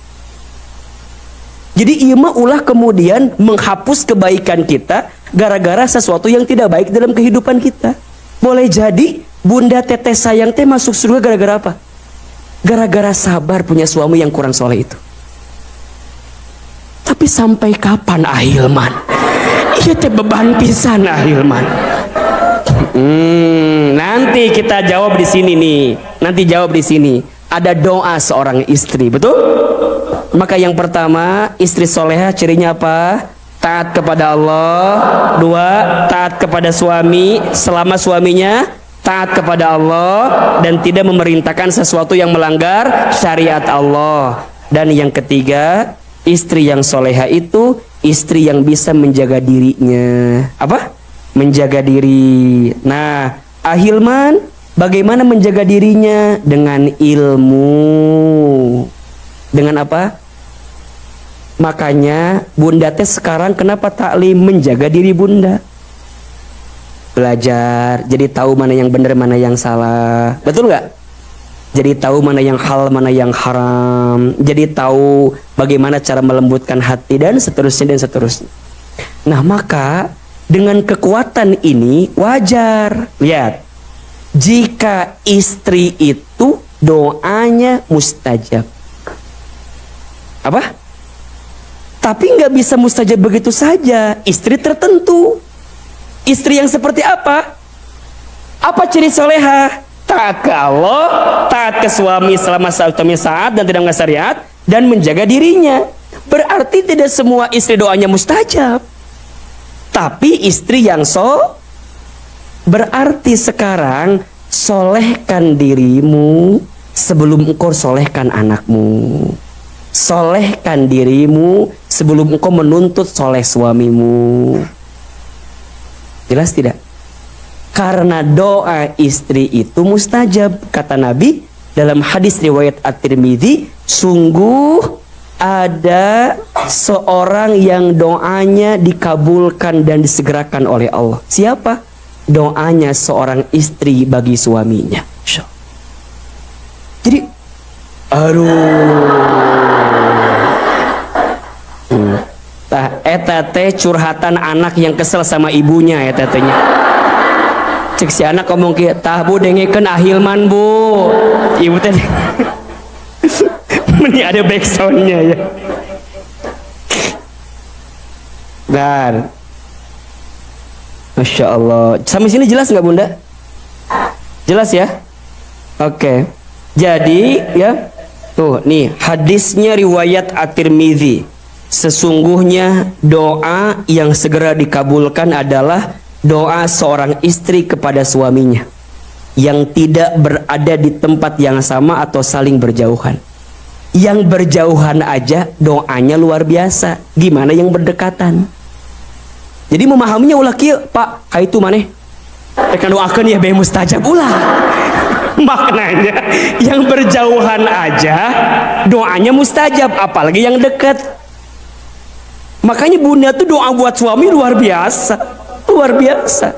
Jadi ieu ulah kemudian menghapus kebaikan kita gara-gara sesuatu yang tidak baik dalam kehidupan kita. Boleh jadi bunda teteh sayang teh masuk surga gara-gara apa? Gara-gara sabar punya suami yang kurang soleh itu. Tapi sampai kapan Ahilman? Iya teh beban pisan Ahilman. Nanti kita jawab di sini nih. Nanti jawab di sini. Ada doa seorang istri, betul? Maka yang pertama, istri solehah cirinya apa? Taat kepada Allah. Dua, taat kepada suami selama suaminya taat kepada Allah dan tidak memerintahkan sesuatu yang melanggar syariat Allah. Dan yang ketiga, istri yang solehah itu istri yang bisa menjaga dirinya. Apa? Menjaga diri. Nah, Ahilman bagaimana menjaga dirinya? Dengan ilmu. Dengan apa? Makanya bunda teh sekarang kenapa taklim? Menjaga diri bunda. Belajar, jadi tahu mana yang benar, mana yang salah. Betul nggak? Jadi tahu mana yang halal, mana yang haram. Jadi tahu bagaimana cara melembutkan hati dan seterusnya dan seterusnya. Nah, maka dengan kekuatan ini wajar. Lihat, jika istri itu doanya mustajab. Apa? Tapi nggak bisa mustajab begitu saja. Istri tertentu. Istri yang seperti apa? Apa ciri solehah? Taat ke Allah, taat ke suami selama saat dan tidak melanggar syariat, dan menjaga dirinya. Berarti tidak semua istri doanya mustajab. Tapi istri yang berarti sekarang solehkan dirimu sebelum engkau solehkan anakmu. Solehkan dirimu sebelum engkau menuntut soleh suamimu. Jelas tidak? Karena doa istri itu mustajab. Kata Nabi dalam hadis riwayat At-Tirmidzi, sungguh ada seorang yang doanya dikabulkan dan disegerakan oleh Allah. Siapa? Doanya seorang istri bagi suaminya. Jadi, eta teh curhatan anak yang kesel sama ibunya eta tehnya. Cek si anak ngomong kieu, "Tah Bu dengekeun Ahilman Bu." Ibu teh ini ada backsoundnya ya. Dan Masya Allah. Sampai sini jelas nggak Bunda? Jelas ya? Oke. Jadi ya, tuh nih hadisnya riwayat At-Tirmidzi. Sesungguhnya doa yang segera dikabulkan adalah doa seorang istri kepada suaminya yang tidak berada di tempat yang sama atau saling berjauhan. Yang berjauhan aja doanya luar biasa. Gimana yang berdekatan? Jadi memahaminya ulah kieu, Pak, kaitu maneh tekan doakeun ya bae mustajab ulah. Maknanya yang berjauhan aja doanya mustajab, apalagi yang dekat. Makanya bunda tuh doa buat suami luar biasa. Luar biasa.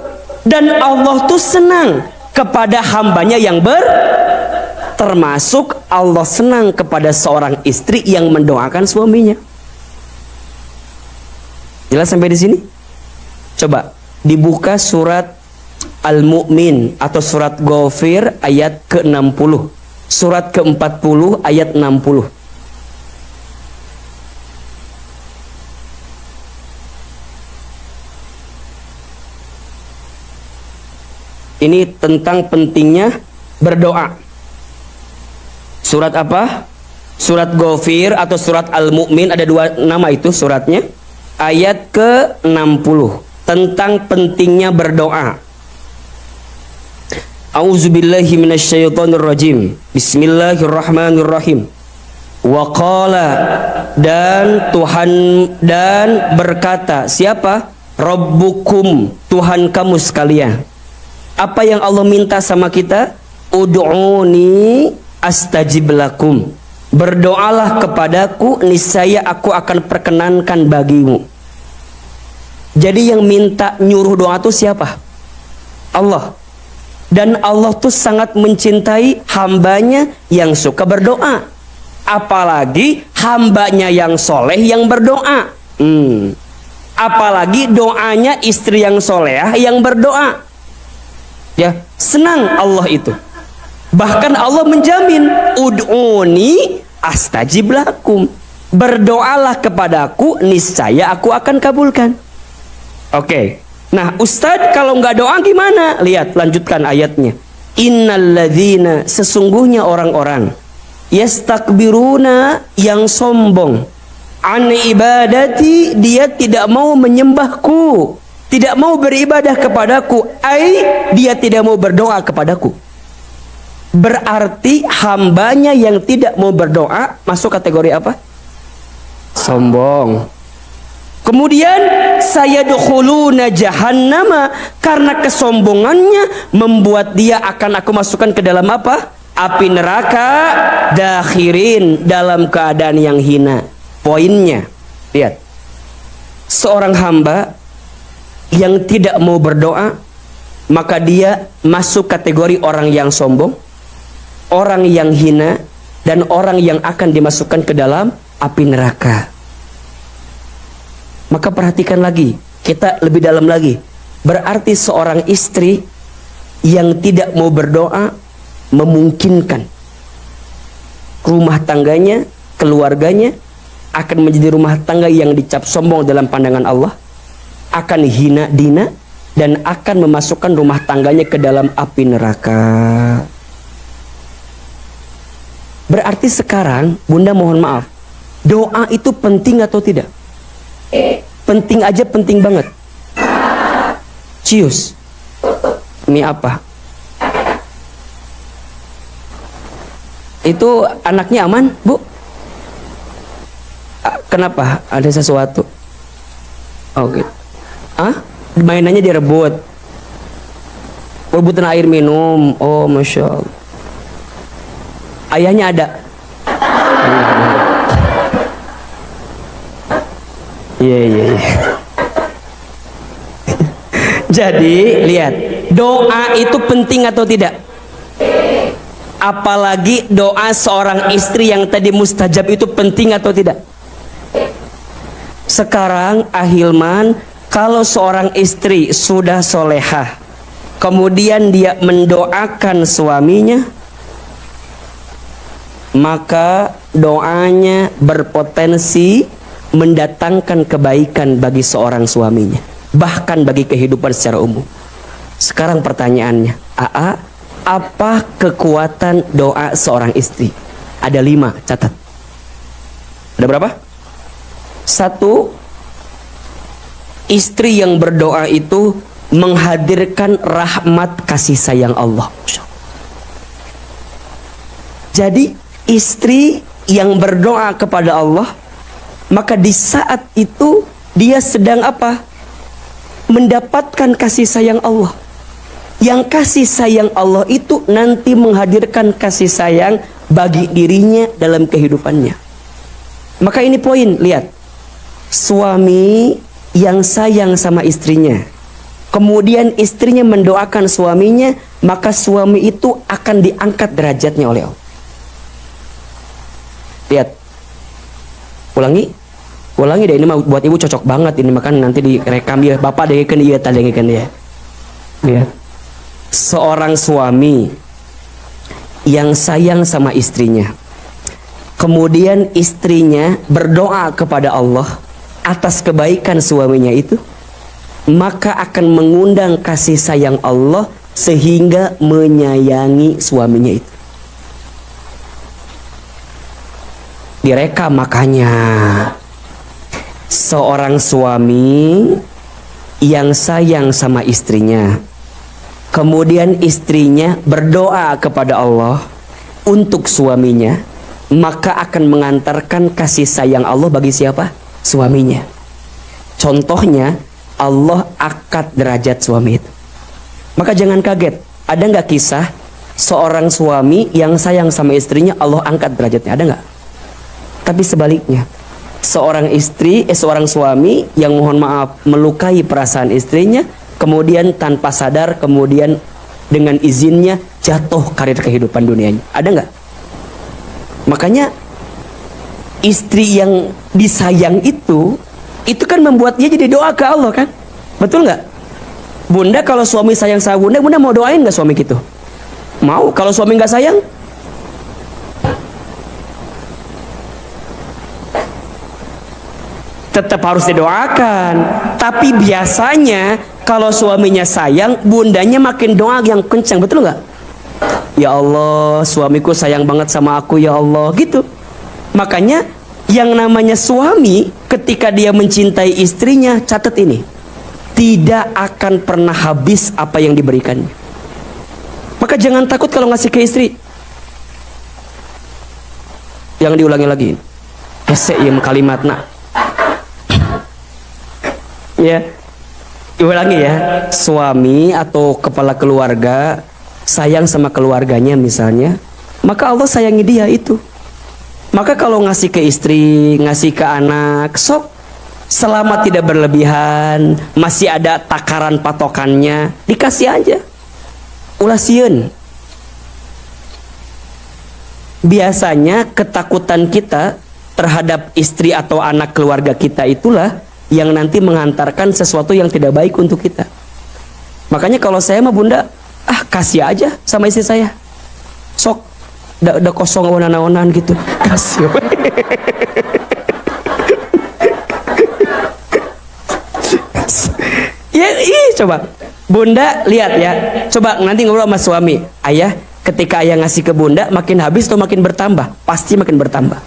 Dan Allah tuh senang kepada hambanya yang termasuk Allah senang kepada seorang istri yang mendoakan suaminya. Jelas sampai di sini? Coba dibuka surat Al-Mu'min atau surat Ghafir ayat ke-60. Surat ke-40 ayat 60. Ini tentang pentingnya berdoa. Surat apa? Surat Ghafir atau surat Al-Mu'min, ada dua nama itu suratnya. Ayat ke-60 tentang pentingnya berdoa. A'udzubillahi minasyaitonirrajim. Bismillahirrahmanirrahim. Wa qala, dan Tuhan dan berkata, siapa? Rabbukum, Tuhan kamu sekalian. Apa yang Allah minta sama kita? Ud'uni astajib lakum. Berdoalah kepadaku, niscaya aku akan perkenankan bagimu. Jadi yang minta nyuruh doa itu siapa? Allah. Dan Allah tuh sangat mencintai hambanya yang suka berdoa. Apalagi hambanya yang soleh yang berdoa. Apalagi doanya istri yang soleh yang berdoa. Ya, senang Allah itu. Bahkan Allah menjamin, ud'uni astajib lakum. berdoalah kepadaku, niscaya aku akan kabulkan. Oke. Nah, Ustadz kalau nggak doa gimana? Lihat, lanjutkan ayatnya. Innalladzina, sesungguhnya orang-orang, yastakbiruna, yang sombong, an ibadati, dia tidak mau menyembahku, tidak mau beribadah kepadaku, dia tidak mau berdoa kepadaku. Berarti hambanya yang tidak mau berdoa masuk kategori apa? Sombong. Kemudian sayadkhuluna jahannama, karena kesombongannya membuat dia akan aku masukkan ke dalam apa? Api neraka, dakhirin, dalam keadaan yang hina. Poinnya, lihat. Seorang hamba yang tidak mau berdoa, maka dia masuk kategori orang yang sombong, orang yang hina, dan orang yang akan dimasukkan ke dalam api neraka. Maka perhatikan lagi, kita lebih dalam lagi. Berarti seorang istri yang tidak mau berdoa memungkinkan rumah tangganya, keluarganya akan menjadi rumah tangga yang dicap sombong dalam pandangan Allah, akan hina dina, dan akan memasukkan rumah tangganya ke dalam api neraka. Berarti sekarang, Bunda mohon maaf, doa itu penting atau tidak? Penting aja, penting banget. Cius. Ini apa? Itu anaknya aman, Bu? Kenapa? Ada sesuatu? Oke. Mainannya direbut. Rebutan air minum. Oh, Masya Allah. Ayahnya ada? Iya. Jadi lihat, doa itu penting atau tidak? Apalagi doa seorang istri yang tadi mustajab itu penting atau tidak? Sekarang ahilman, kalau seorang istri sudah solehah, kemudian dia mendoakan suaminya, maka doanya berpotensi mendatangkan kebaikan bagi seorang suaminya, bahkan bagi kehidupan secara umum. Sekarang pertanyaannya, apa kekuatan doa seorang istri? Ada 5, catat. Ada berapa? 1, istri yang berdoa itu menghadirkan rahmat kasih sayang Allah. Jadi istri yang berdoa kepada Allah, maka di saat itu dia sedang apa? Mendapatkan kasih sayang Allah. Yang kasih sayang Allah itu nanti menghadirkan kasih sayang bagi dirinya dalam kehidupannya. Maka ini poin, lihat. Suami yang sayang sama istrinya, kemudian istrinya mendoakan suaminya, maka suami itu akan diangkat derajatnya oleh Allah. Lihat. Ulangi deh, ini buat ibu cocok banget ini, makan nanti direkam ya, bapak dengerin dia, tadengerin dia. Ya. Seorang suami yang sayang sama istrinya, kemudian istrinya berdoa kepada Allah atas kebaikan suaminya itu, maka akan mengundang kasih sayang Allah sehingga menyayangi suaminya itu. Direkam. Makanya seorang suami yang sayang sama istrinya, kemudian istrinya berdoa kepada Allah untuk suaminya, maka akan mengantarkan kasih sayang Allah bagi siapa? Suaminya. Contohnya, Allah angkat derajat suami itu. Maka jangan kaget, ada nggak kisah seorang suami yang sayang sama istrinya, Allah angkat derajatnya? Ada nggak? Tapi sebaliknya, seorang suami yang mohon maaf melukai perasaan istrinya, kemudian tanpa sadar, kemudian dengan izinnya jatuh karir kehidupan dunianya. Ada nggak? Makanya istri yang disayang itu kan membuat dia jadi doa ke Allah kan? Betul nggak? Bunda kalau suami sayang sama bunda, bunda mau doain nggak suami gitu? Mau. Kalau suami nggak sayang? tetap harus didoakan. Tapi biasanya kalau suaminya sayang, bundanya makin doa yang kencang, betul nggak? Ya Allah, suamiku sayang banget sama aku ya Allah, gitu. Makanya yang namanya suami ketika dia mencintai istrinya, catat ini, tidak akan pernah habis apa yang diberikannya. Maka jangan takut kalau ngasih ke istri. Yang diulangi lagi. Hese ya kalimatna. Ya. Diulangi ya. Suami atau kepala keluarga sayang sama keluarganya misalnya, maka Allah sayangi dia itu. Maka kalau ngasih ke istri, ngasih ke anak, sok selama tidak berlebihan, masih ada takaran patokannya, dikasih aja. Ulah sieun. Biasanya ketakutan kita terhadap istri atau anak keluarga kita itulah yang nanti mengantarkan sesuatu yang tidak baik untuk kita. Makanya kalau saya mah bunda, kasih aja sama istri saya. Sok, udah kosong onan-onan gitu, kasih. Ya, coba bunda lihat ya, coba nanti ngobrol sama suami. Ayah, ketika ayah ngasih ke bunda, makin habis atau makin bertambah? Pasti makin bertambah.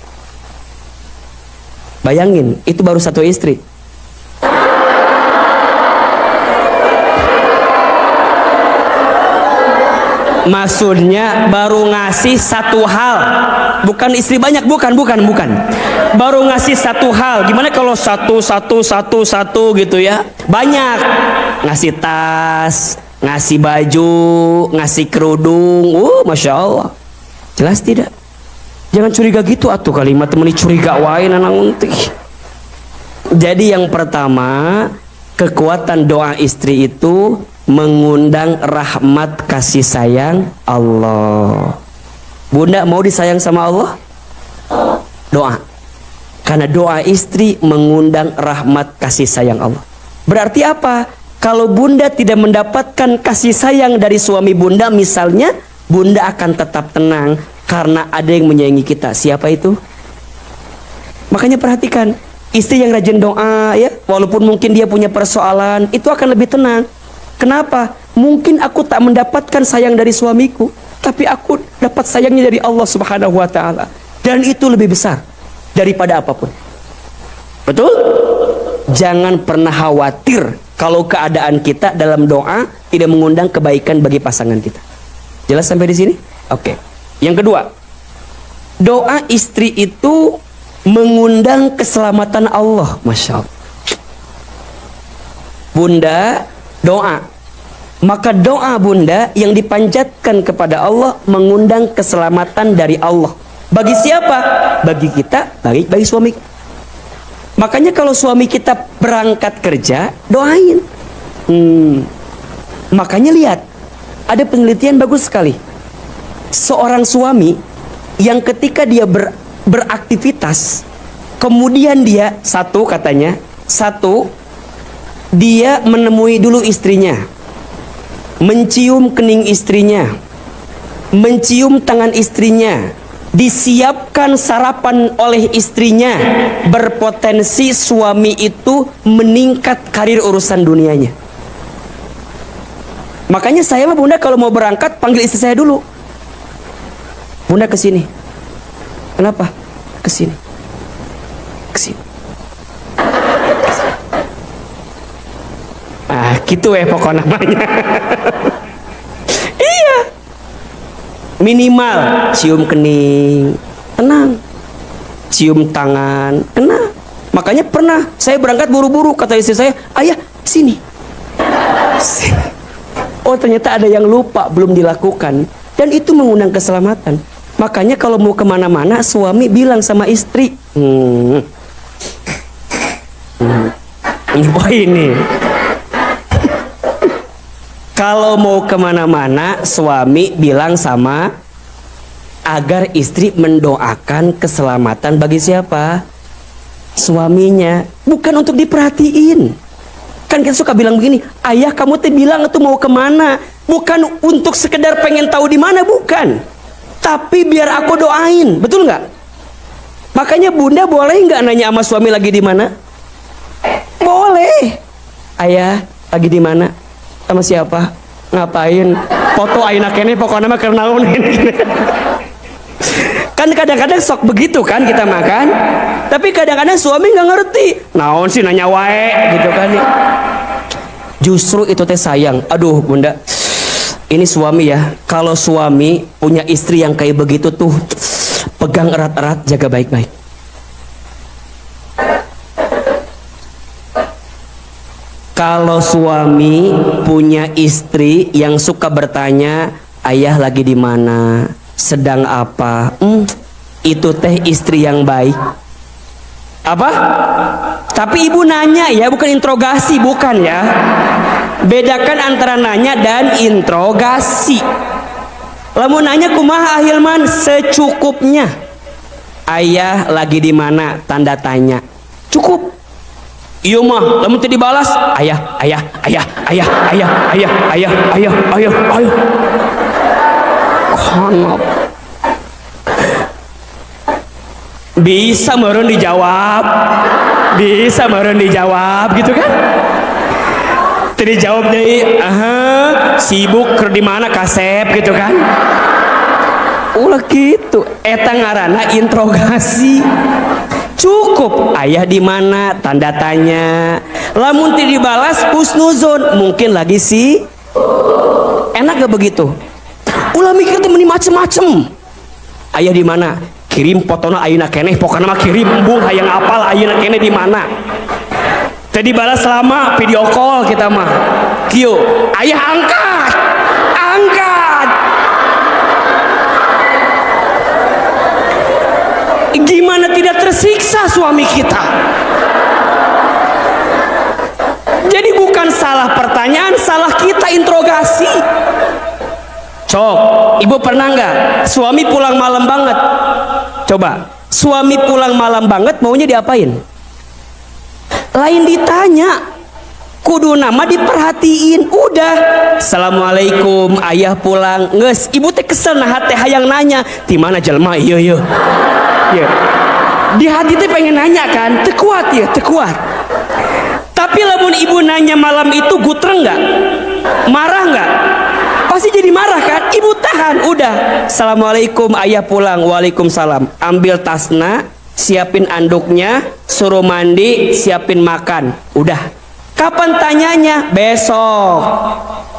Bayangin, itu baru satu istri. Maksudnya baru ngasih satu hal, bukan istri banyak, bukan. Baru ngasih satu hal. Gimana kalau satu gitu ya? Banyak. Ngasih tas, ngasih baju, ngasih kerudung. Masya Allah. Jelas tidak? Jangan curiga gitu atuh, kalimat temani curiga wae nanang untih. Jadi yang pertama, kekuatan doa istri itu mengundang rahmat kasih sayang Allah. Bunda mau disayang sama Allah? Doa. Karena doa istri mengundang rahmat kasih sayang Allah. Berarti apa? Kalau bunda tidak mendapatkan kasih sayang dari suami bunda misalnya, bunda akan tetap tenang karena ada yang menyayangi kita. Siapa itu? Makanya perhatikan, istri yang rajin doa ya, walaupun mungkin dia punya persoalan, itu akan lebih tenang. Kenapa? Mungkin aku tak mendapatkan sayang dari suamiku, tapi aku dapat sayangnya dari Allah Subhanahu wa Ta'ala, dan itu lebih besar daripada apapun. Betul? Jangan pernah khawatir kalau keadaan kita dalam doa tidak mengundang kebaikan bagi pasangan kita. Jelas sampai di sini? Oke. Yang kedua, doa istri itu mengundang keselamatan Allah. Masya Allah. Bunda doa, maka doa bunda yang dipanjatkan kepada Allah mengundang keselamatan dari Allah. Bagi siapa? Bagi kita, bagi suami. Makanya kalau suami kita berangkat kerja, doain. Makanya lihat, ada penelitian bagus sekali. Seorang suami yang ketika dia beraktivitas, kemudian dia dia menemui dulu istrinya, mencium kening istrinya, mencium tangan istrinya, disiapkan sarapan oleh istrinya, berpotensi suami itu meningkat karir urusan dunianya. Makanya saya mah bunda kalau mau berangkat panggil istri saya dulu. Bunda kesini. Kenapa? Kesini. Gitu pokok namanya. Iya. Minimal cium kening, tenang. Cium tangan, tenang. Makanya pernah saya berangkat buru-buru, kata istri saya, ayah sini. Oh ternyata ada yang lupa belum dilakukan, dan itu mengundang keselamatan. Makanya kalau mau kemana-mana suami bilang sama istri, ini. Kalau mau kemana-mana suami bilang sama, agar istri mendoakan keselamatan bagi siapa? Suaminya. Bukan untuk diperhatiin. Kan kita suka bilang begini, ayah kamu tuh bilang itu mau kemana? Bukan untuk sekedar pengen tahu di mana, bukan. Tapi biar aku doain, betul nggak? Makanya bunda boleh nggak nanya sama suami lagi di mana? Ayah lagi di mana? Sama siapa? Ngapain? Foto ayeuna kene pokoknya mah keur naon. Kan kadang-kadang sok begitu kan kita makan, tapi kadang-kadang suami nggak ngerti. Naon sih nanya wae gitu kan ya. Justru itu teh sayang. Aduh bunda, ini suami ya. Kalau suami punya istri yang kayak begitu tuh, pegang erat-erat, jaga baik-baik. Kalau suami punya istri yang suka bertanya, ayah lagi di mana, sedang apa, itu teh istri yang baik. Apa? Tapi ibu nanya ya, bukan interogasi, bukan ya. Bedakan antara nanya dan interogasi. Lamun nanya kumaha Ahilman, secukupnya. Ayah lagi di mana? Tanda tanya. Cukup. Iya mah, lamun teu dibalas, ayah. Konop. Bisa meureun dijawab gitu kan? Teu dijawab deui, sibuk keur di mana kasep gitu kan? Ulah gitu, eta ngaranna interogasi. Cukup, ayah di mana? Tanda tanya. Lamun teu dibalas husnuzon, mungkin lagi sih. Enak gak begitu? Ulah mikir teh meni macem-macem. Ayah di mana? Kirim fotona ayeuna keneh, pokokna mah kirim embung hayang apal ayeuna keneh di mana. Teu dibalas lama video call kita mah. Kieu, ayah angkat. Gimana tidak tersiksa suami kita? Jadi bukan salah pertanyaan, salah kita interogasi. Cok, ibu pernah nggak suami pulang malam banget? Coba, suami pulang malam banget maunya diapain? Lain ditanya, kudu nama diperhatiin. Udah, assalamualaikum, ayah pulang. Nges, ibu teh kesel nah hati hayang nanya, di mana jelma? Iya. Ya. Di hati teh pengen nanya kan, tekuat ya, tekuat. Tapi lamun ibu nanya malam itu gutreng nggak, marah nggak? Pasti jadi marah kan? Ibu tahan, udah. Assalamualaikum, ayah pulang. Waalaikumsalam. Ambil tasna, siapin anduknya, suruh mandi, siapin makan. Udah. Kapan tanyanya? Besok.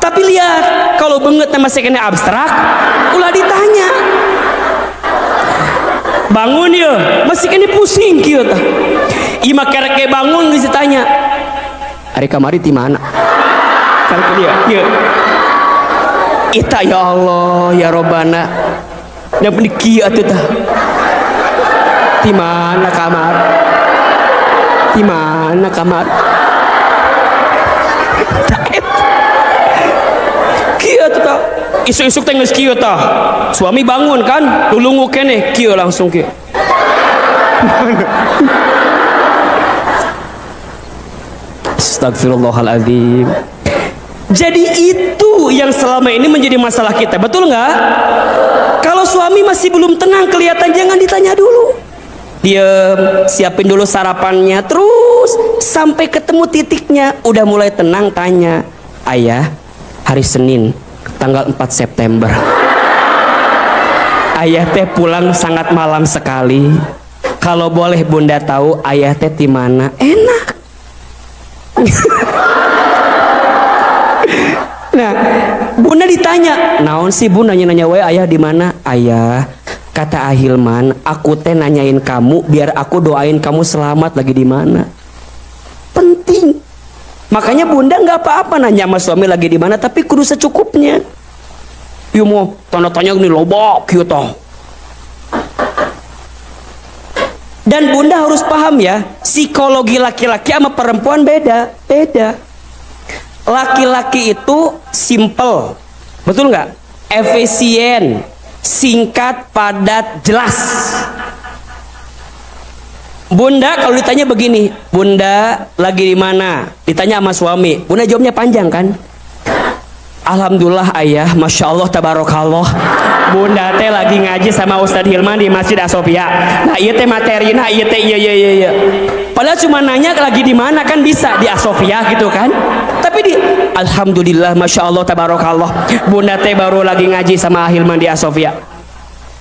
Tapi lihat, kalau banget masih kena abstrak, ulah ditanya. Bangun ya, masih kena pusing kieu tah. Ima kereke bangun geus ditanya. Ari kamari di mana? Karek dia, kieu. Ita ya Allah, ya Robbana. Yang penting kieu atuh tah. Di mana kamar? Di mana kamar? Kieu tah. Isuk-isuk teh geus kieu tah. Suami bangun kan, tulungu keneh, kieu langsung kieu. Astagfirullahaladzim. Jadi itu yang selama ini menjadi masalah kita, betul nggak? Kalau suami masih belum tenang kelihatan, jangan ditanya dulu. Diam, siapin dulu sarapannya, terus sampai ketemu titiknya, udah mulai tenang tanya, ayah, hari Senin, tanggal 4 September. Ayah teh pulang sangat malam sekali. Kalau boleh bunda tahu ayah teh di mana? Enak. Nah, bunda ditanya, naon sih bu nanya-nanya wae ayah di mana? Ayah, kata Ahilman, aku teh nanyain kamu biar aku doain kamu selamat lagi di mana. Penting. Makanya bunda nggak apa-apa nanya sama suami lagi di mana, tapi kudu secukupnya. Ieu mau tanda tanya ini lobok kieu toh. Dan bunda harus paham ya, psikologi laki-laki sama perempuan beda. Laki-laki itu simple, betul nggak? Efisien, singkat, padat, jelas. Bunda kalau ditanya begini, bunda lagi di mana? Ditanya sama suami, bunda jawabnya panjang kan? Alhamdulillah ayah, masya Allah, tabarakallah. Bunda teh lagi ngaji sama Ustadz Hilman di Masjid Asofia. Nah iya teh materi, nah iya teh iya. Padahal cuma nanya lagi di mana, kan bisa di Asofia gitu kan. Tapi di alhamdulillah, masya Allah, tabarakallah, bunda teh baru lagi ngaji sama Ahilman di Asofia.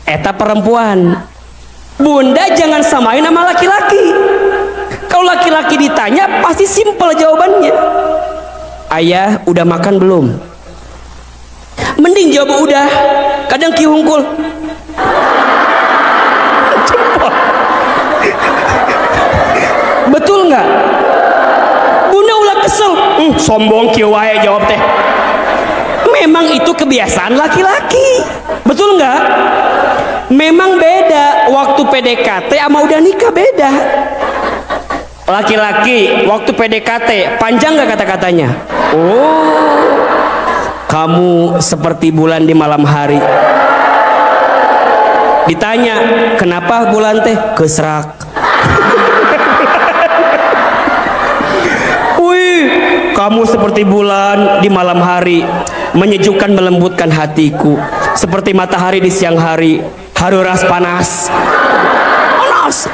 Eta perempuan. Bunda jangan samain sama laki-laki. Kalau laki-laki ditanya pasti simpel jawabannya. Ayah udah makan belum? Mending jawab udah. Kadang kihungkul. Betul nggak? Bunda ulah kesel. Sombong kieu wae jawab teh. Memang itu kebiasaan laki-laki. Betul nggak? Memang beda waktu PDKT sama udah nikah, beda. Laki-laki waktu PDKT panjang nggak kata-katanya? Oh, kamu seperti bulan di malam hari. Ditanya, kenapa bulan teh? Kesrak. Wih, kamu seperti bulan di malam hari, menyejukkan, melembutkan hatiku, seperti matahari di siang hari, haruras panas. Panas.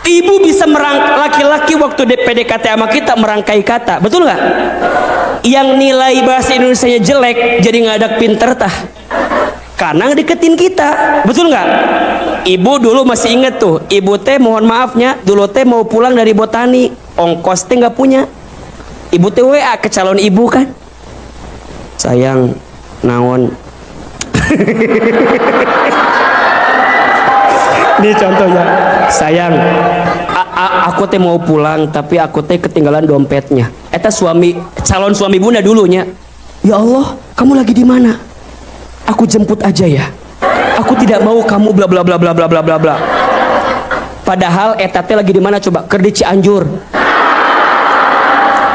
Ibu bisa laki-laki waktu PDKT sama kita merangkai kata, betul nggak? Yang nilai bahasa Indonesia jelek jadi nggak ada pinter tah, karena deketin kita, betul nggak? Ibu dulu masih inget tuh, ibu teh mohon maafnya dulu teh mau pulang dari botani, ongkos teh nggak punya. Ibu teh WA ke calon ibu kan, sayang naon. Ini contohnya, sayang, aku teh mau pulang tapi aku teh ketinggalan dompetnya. Eta calon suami bunda dulunya. Ya Allah, kamu lagi di mana? Aku jemput aja ya. Aku tidak mau kamu bla bla bla bla bla bla bla bla. Padahal eta teh lagi di mana coba? Keur di Cianjur.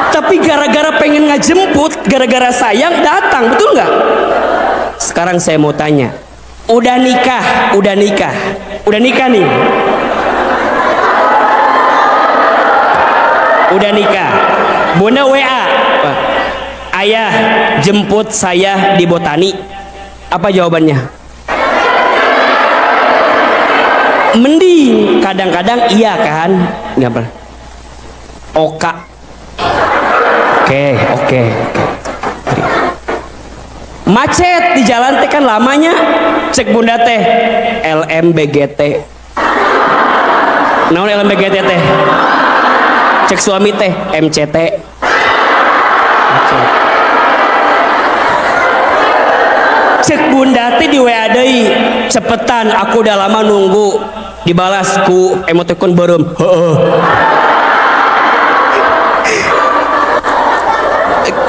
Tapi gara-gara pengen ngajemput, gara-gara sayang datang, betul nggak? Sekarang saya mau tanya, udah nikah nih, udah nikah, bunda WA, ayah jemput saya di botani, apa jawabannya? Mending kadang-kadang iya kan, nggak pernah. Oka. Oke. Macet di jalan teh kan lamanya, cek bunda teh LMBGT. Naon LMBGT teh? Cek suami teh MCT. Cek bunda teh di WA deui, cepetan aku udah lama nunggu. Dibalas ku emotikon beureum. Heeh.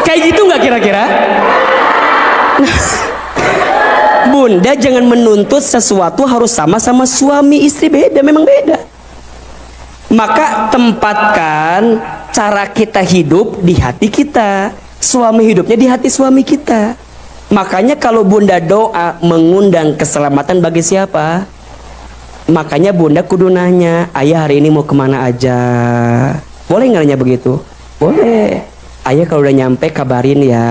Kayak gitu nggak kira-kira? Bunda jangan menuntut sesuatu harus sama suami istri, beda, memang beda. Maka tempatkan cara kita hidup di hati kita, suami hidupnya di hati suami kita. Makanya kalau bunda doa mengundang keselamatan bagi siapa, makanya bunda kudu nanya, ayah hari ini mau kemana aja? Boleh nggak nanya begitu? Boleh. Ayah kalau udah nyampe kabarin ya.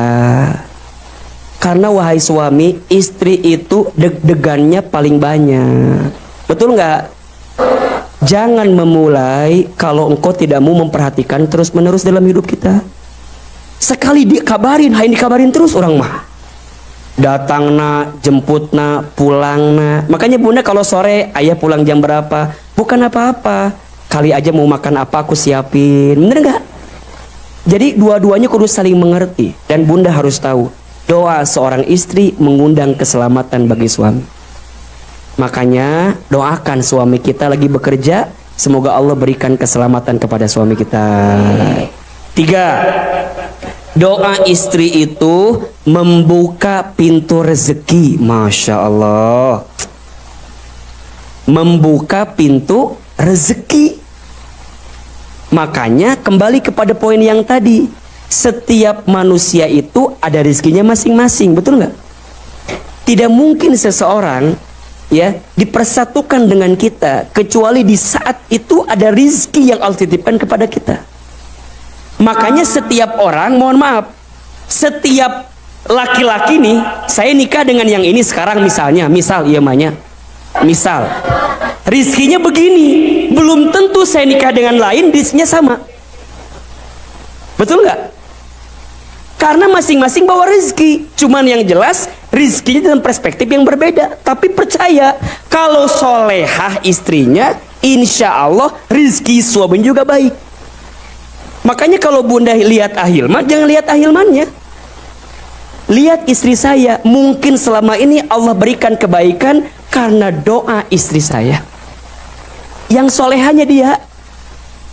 Karena wahai suami, istri itu deg-degannya paling banyak. Betul nggak? Jangan memulai kalau engkau tidak mau memperhatikan terus-menerus dalam hidup kita. Sekali dikabarin, hai dikabarin terus orang mah. Datang na, jemput na, pulang na. Makanya bunda kalau sore, ayah pulang jam berapa? Bukan apa-apa. Kali aja mau makan apa aku siapin. Bener nggak? Jadi dua-duanya kudu saling mengerti. Dan bunda harus tahu, doa seorang istri mengundang keselamatan bagi suami. Makanya doakan suami kita lagi bekerja, semoga Allah berikan keselamatan kepada suami kita. 3, doa istri itu membuka pintu rezeki. Masya Allah, membuka pintu rezeki. Makanya kembali kepada poin yang tadi, setiap manusia itu ada rezekinya masing-masing, betul nggak? Tidak mungkin seseorang ya dipersatukan dengan kita kecuali di saat itu ada rezeki yang Allah titipkan kepada kita. Makanya setiap orang, mohon maaf, setiap laki-laki nih, saya nikah dengan yang ini sekarang misal rezekinya begini, belum tentu saya nikah dengan lain, rizkinya sama. Betul nggak? Karena masing-masing bawa rezeki. Cuman yang jelas rizkinya dalam perspektif yang berbeda. Tapi percaya, kalau solehah istrinya, insya Allah rizki suami juga baik. Makanya kalau bunda lihat Ahilman, jangan lihat Ahilmannya. Lihat istri saya. Mungkin selama ini Allah berikan kebaikan karena doa istri saya. Yang solehahnya dia,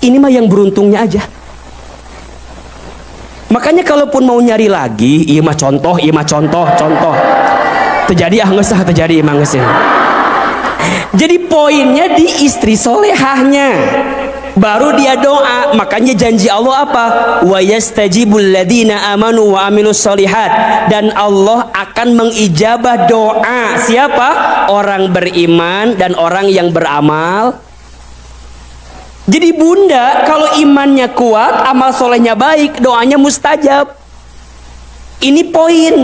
ini mah yang beruntungnya aja. Makanya kalaupun mau nyari lagi, iya mah contoh. Terjadi nggak sah terjadi emang nggak sih. Jadi poinnya di istri solehahnya, baru dia doa. Makanya janji Allah apa? Wa yastajibul ladina amanu wa amilus solihat, dan Allah akan mengijabah doa siapa? Orang beriman dan orang yang beramal. Jadi bunda kalau imannya kuat, amal solehnya baik, doanya mustajab. Ini poin.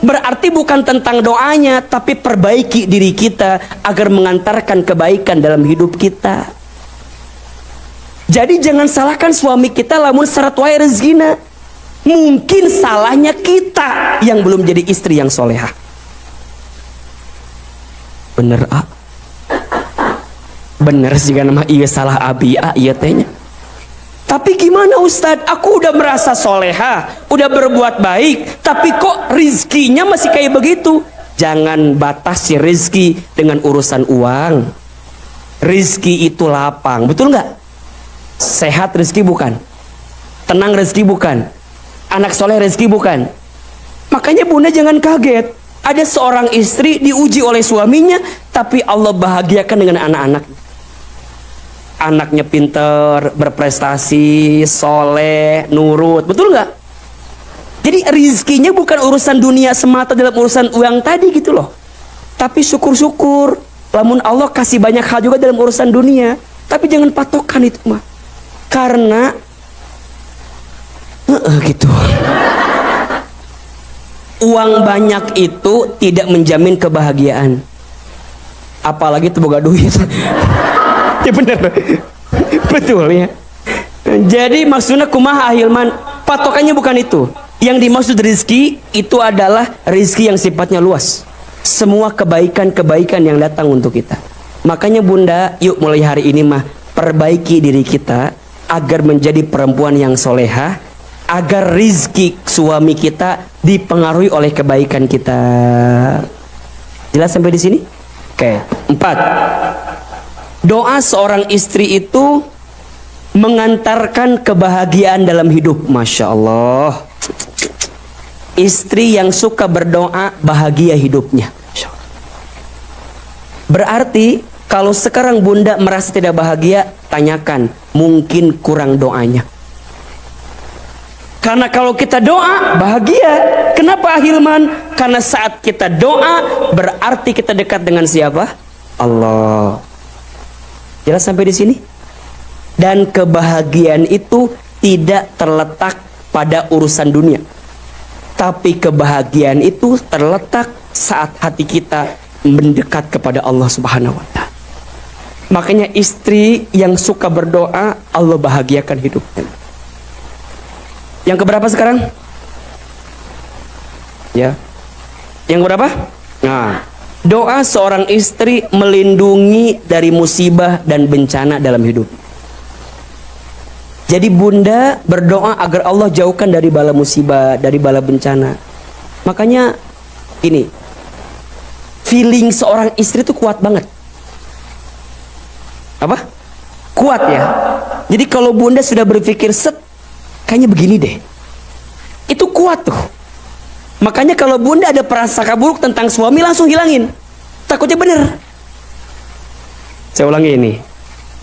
Berarti bukan tentang doanya, tapi perbaiki diri kita agar mengantarkan kebaikan dalam hidup kita. Jadi jangan salahkan suami kita lamun syarat wae rezekina. Mungkin salahnya kita yang belum jadi istri yang solehah. Bener bener sih kan mah iya salah abi iya tehnya. Tapi gimana Ustadz? Aku udah merasa soleha, udah berbuat baik, tapi kok rizkinya masih kayak begitu? Jangan batasi rizki dengan urusan uang. Rizki itu lapang, betul nggak? Sehat rizki bukan, tenang rizki bukan, anak soleh rizki bukan. Makanya bunda jangan kaget. Ada seorang istri diuji oleh suaminya, tapi Allah bahagiakan dengan anak-anaknya. Anaknya pinter, berprestasi, soleh, nurut, betul nggak? Jadi rizkinya bukan urusan dunia semata dalam urusan uang tadi gitu loh. Tapi syukur-syukur, lamun Allah kasih banyak hal juga dalam urusan dunia. Tapi jangan patokan itu mah, karena gitu. Uang banyak itu tidak menjamin kebahagiaan. Apalagi tuh boga duit. Ya bener, betul ya. Jadi maksudnya kumaha Ahilman, patokannya bukan itu. Yang dimaksud rizki itu adalah rizki yang sifatnya luas. Semua kebaikan-kebaikan yang datang untuk kita. Makanya bunda, yuk mulai hari ini mah perbaiki diri kita agar menjadi perempuan yang solehah, agar rizki suami kita dipengaruhi oleh kebaikan kita. Jelas sampai di sini? Oke. 4. Doa seorang istri itu mengantarkan kebahagiaan dalam hidup. Masya Allah. Istri yang suka berdoa bahagia hidupnya. Berarti kalau sekarang bunda merasa tidak bahagia, tanyakan, mungkin kurang doanya. Karena kalau kita doa bahagia. Kenapa Ahilman? Karena saat kita doa berarti kita dekat dengan siapa? Allah. Jelas sampai di sini? Dan kebahagiaan itu tidak terletak pada urusan dunia. Tapi kebahagiaan itu terletak saat hati kita mendekat kepada Allah Subhanahu wa Ta'ala. Makanya istri yang suka berdoa, Allah bahagiakan hidupnya. Yang keberapa sekarang? Ya. Yang berapa? Nah, doa seorang istri melindungi dari musibah dan bencana dalam hidup. Jadi bunda berdoa agar Allah jauhkan dari bala musibah, dari bala bencana. Makanya ini, feeling seorang istri itu kuat banget. Apa? Kuat ya. Jadi kalau bunda sudah berpikir set, kayaknya begini deh, itu kuat tuh. Makanya kalau bunda ada prasangka buruk tentang suami, langsung hilangin. Takutnya bener. Saya ulangi ini.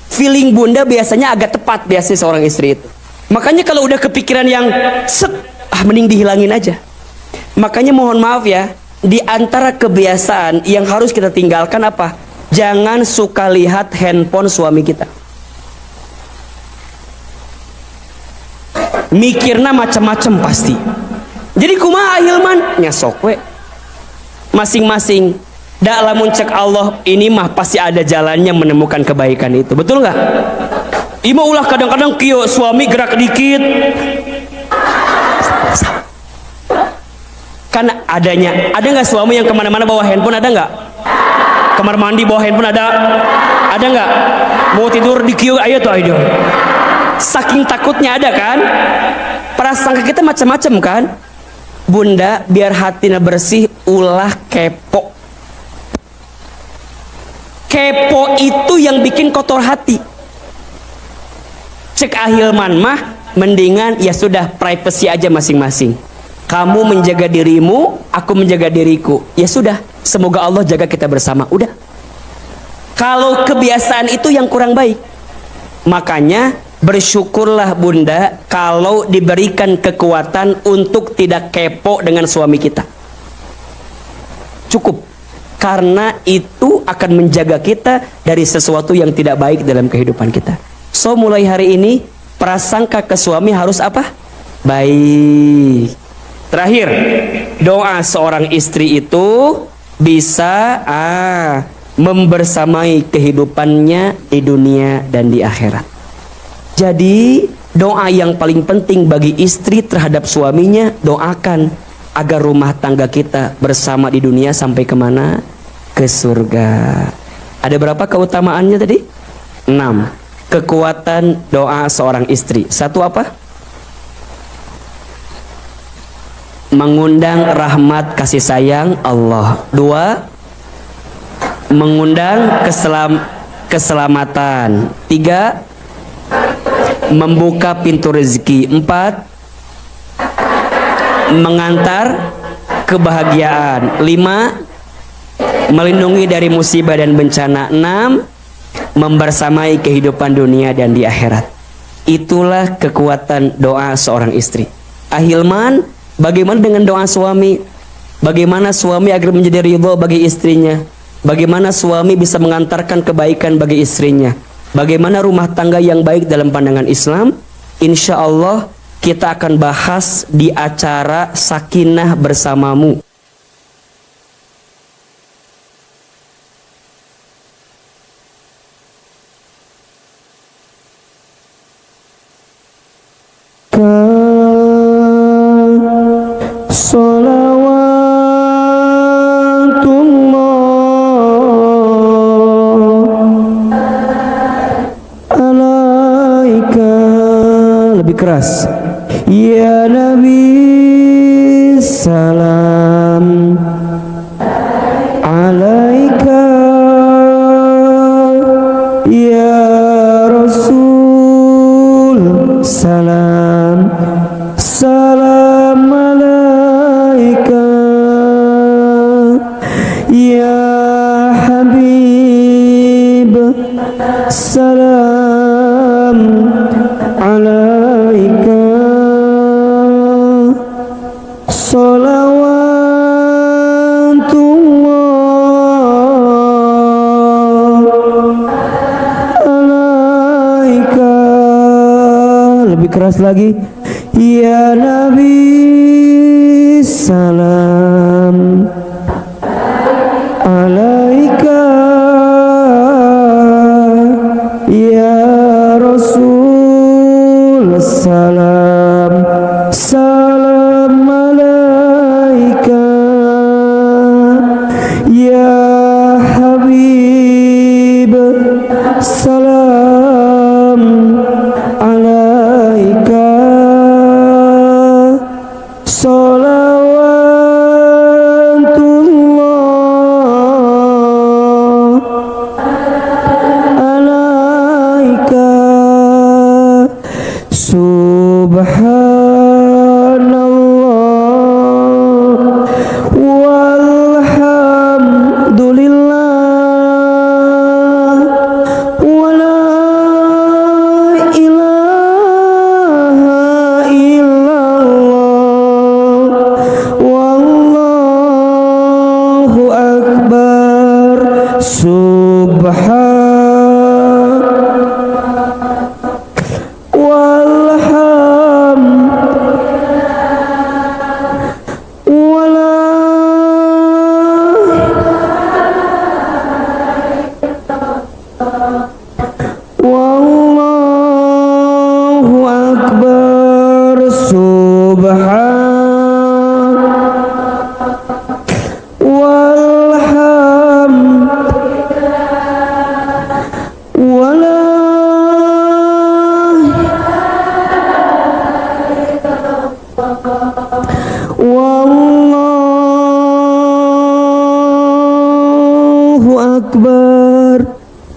Feeling bunda biasanya agak tepat biasanya seorang istri itu. Makanya kalau udah kepikiran yang set, mending dihilangin aja. Makanya mohon maaf ya, di antara kebiasaan yang harus kita tinggalkan apa? Jangan suka lihat handphone suami kita. Mikirna macam-macam pasti. Jadi kumaha Ahilman? Nyasok we. Masing-masing. Dak lamun cek Allah, ini mah pasti ada jalannya menemukan kebaikan itu. Betul nggak? Ima ulah kadang-kadang kieu suami gerak dikit. Kan adanya, ada nggak suami yang kemana-mana bawa handphone, ada nggak? Kamar mandi bawa handphone ada nggak? Mau tidur di kieu ayo tuh ayo. Saking takutnya ada kan? Prasangka kita macam-macam kan? Bunda, biar hatinya bersih, ulah kepo. Kepo itu yang bikin kotor hati. Cek ahilman mah, mendingan ya sudah privacy aja masing-masing. Kamu menjaga dirimu, aku menjaga diriku. Ya sudah, semoga Allah jaga kita bersama. Udah. Kalau kebiasaan itu yang kurang baik, makanya bersyukurlah bunda kalau diberikan kekuatan untuk tidak kepo dengan suami kita. Cukup. Karena itu akan menjaga kita dari sesuatu yang tidak baik dalam kehidupan kita. So mulai hari ini prasangka ke suami harus apa? Baik. Terakhir, doa seorang istri itu bisa membersamai kehidupannya di dunia dan di akhirat. Jadi doa yang paling penting bagi istri terhadap suaminya, doakan agar rumah tangga kita bersama di dunia sampai kemana? Ke surga. Ada berapa keutamaannya tadi? 6. Kekuatan doa seorang istri. 1 apa? Mengundang rahmat kasih sayang Allah. 2. Mengundang keselamatan. 3. Membuka pintu rezeki. 4. Mengantar kebahagiaan. 5. Melindungi dari musibah dan bencana. 6. Membersamai kehidupan dunia dan di akhirat. Itulah kekuatan doa seorang istri. Ahilman, bagaimana dengan doa suami? Bagaimana suami agar menjadi ridho bagi istrinya? Bagaimana suami bisa mengantarkan kebaikan bagi istrinya? Bagaimana rumah tangga yang baik dalam pandangan Islam? Insya Allah kita akan bahas di acara Sakinah Bersamamu. Lebih keras. Ya Nabi salam alaika, ya Rasul salam salam alaika, ya Habib salam alaika. Lebih keras lagi. Ya Nabi salam alaika, ya Rasul salam salam alaika, ya Habib salam alaika, salawatullah alaika. Subhanallah walhamdulillah wala ilaha illallah wallahu akbar. Walhamdulillah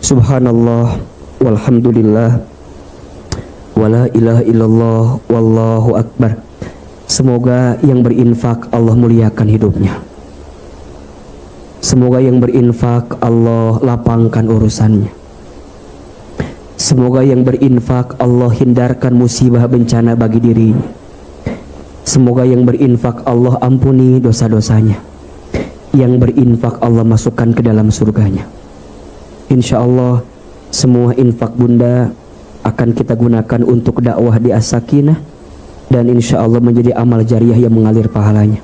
Subhanallah walhamdulillah wala ilaha illallah wallahu akbar. Semoga yang berinfak Allah muliakan hidupnya. Semoga yang berinfak Allah lapangkan urusannya. Semoga yang berinfak Allah hindarkan musibah bencana bagi dirinya. Semoga yang berinfak Allah ampuni dosa-dosanya. Yang berinfak Allah masukkan ke dalam surganya. Insya Allah semua infak bunda akan kita gunakan untuk dakwah di As-Sakinah, dan insya Allah menjadi amal jariah yang mengalir pahalanya.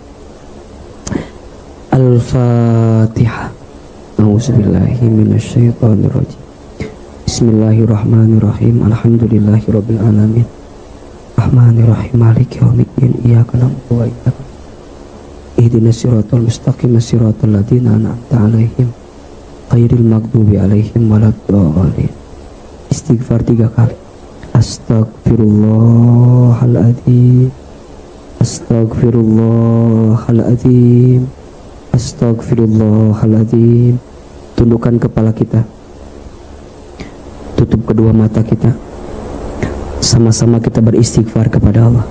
Al-Fatihah. A'udzubillahi minasyaitonirrajim. Bismillahirrahmanirrahim. Alhamdulillahirabbil alamin. Rahmanirrahim. Maliki yaumiddin. Iyyaka na'budu wa iyyaka nasta'in. Ihdinas siratal mustaqim. Siratal ladzina an'amta 'alaihim ghairil maghdubi 'alaihim waladdallin. Istighfar 3 kali. Astaghfirullahaladzim. Astaghfirullahaladzim. Astaghfirullahaladzim. Tundukkan kepala kita, tutup kedua mata kita, sama-sama kita beristighfar kepada Allah.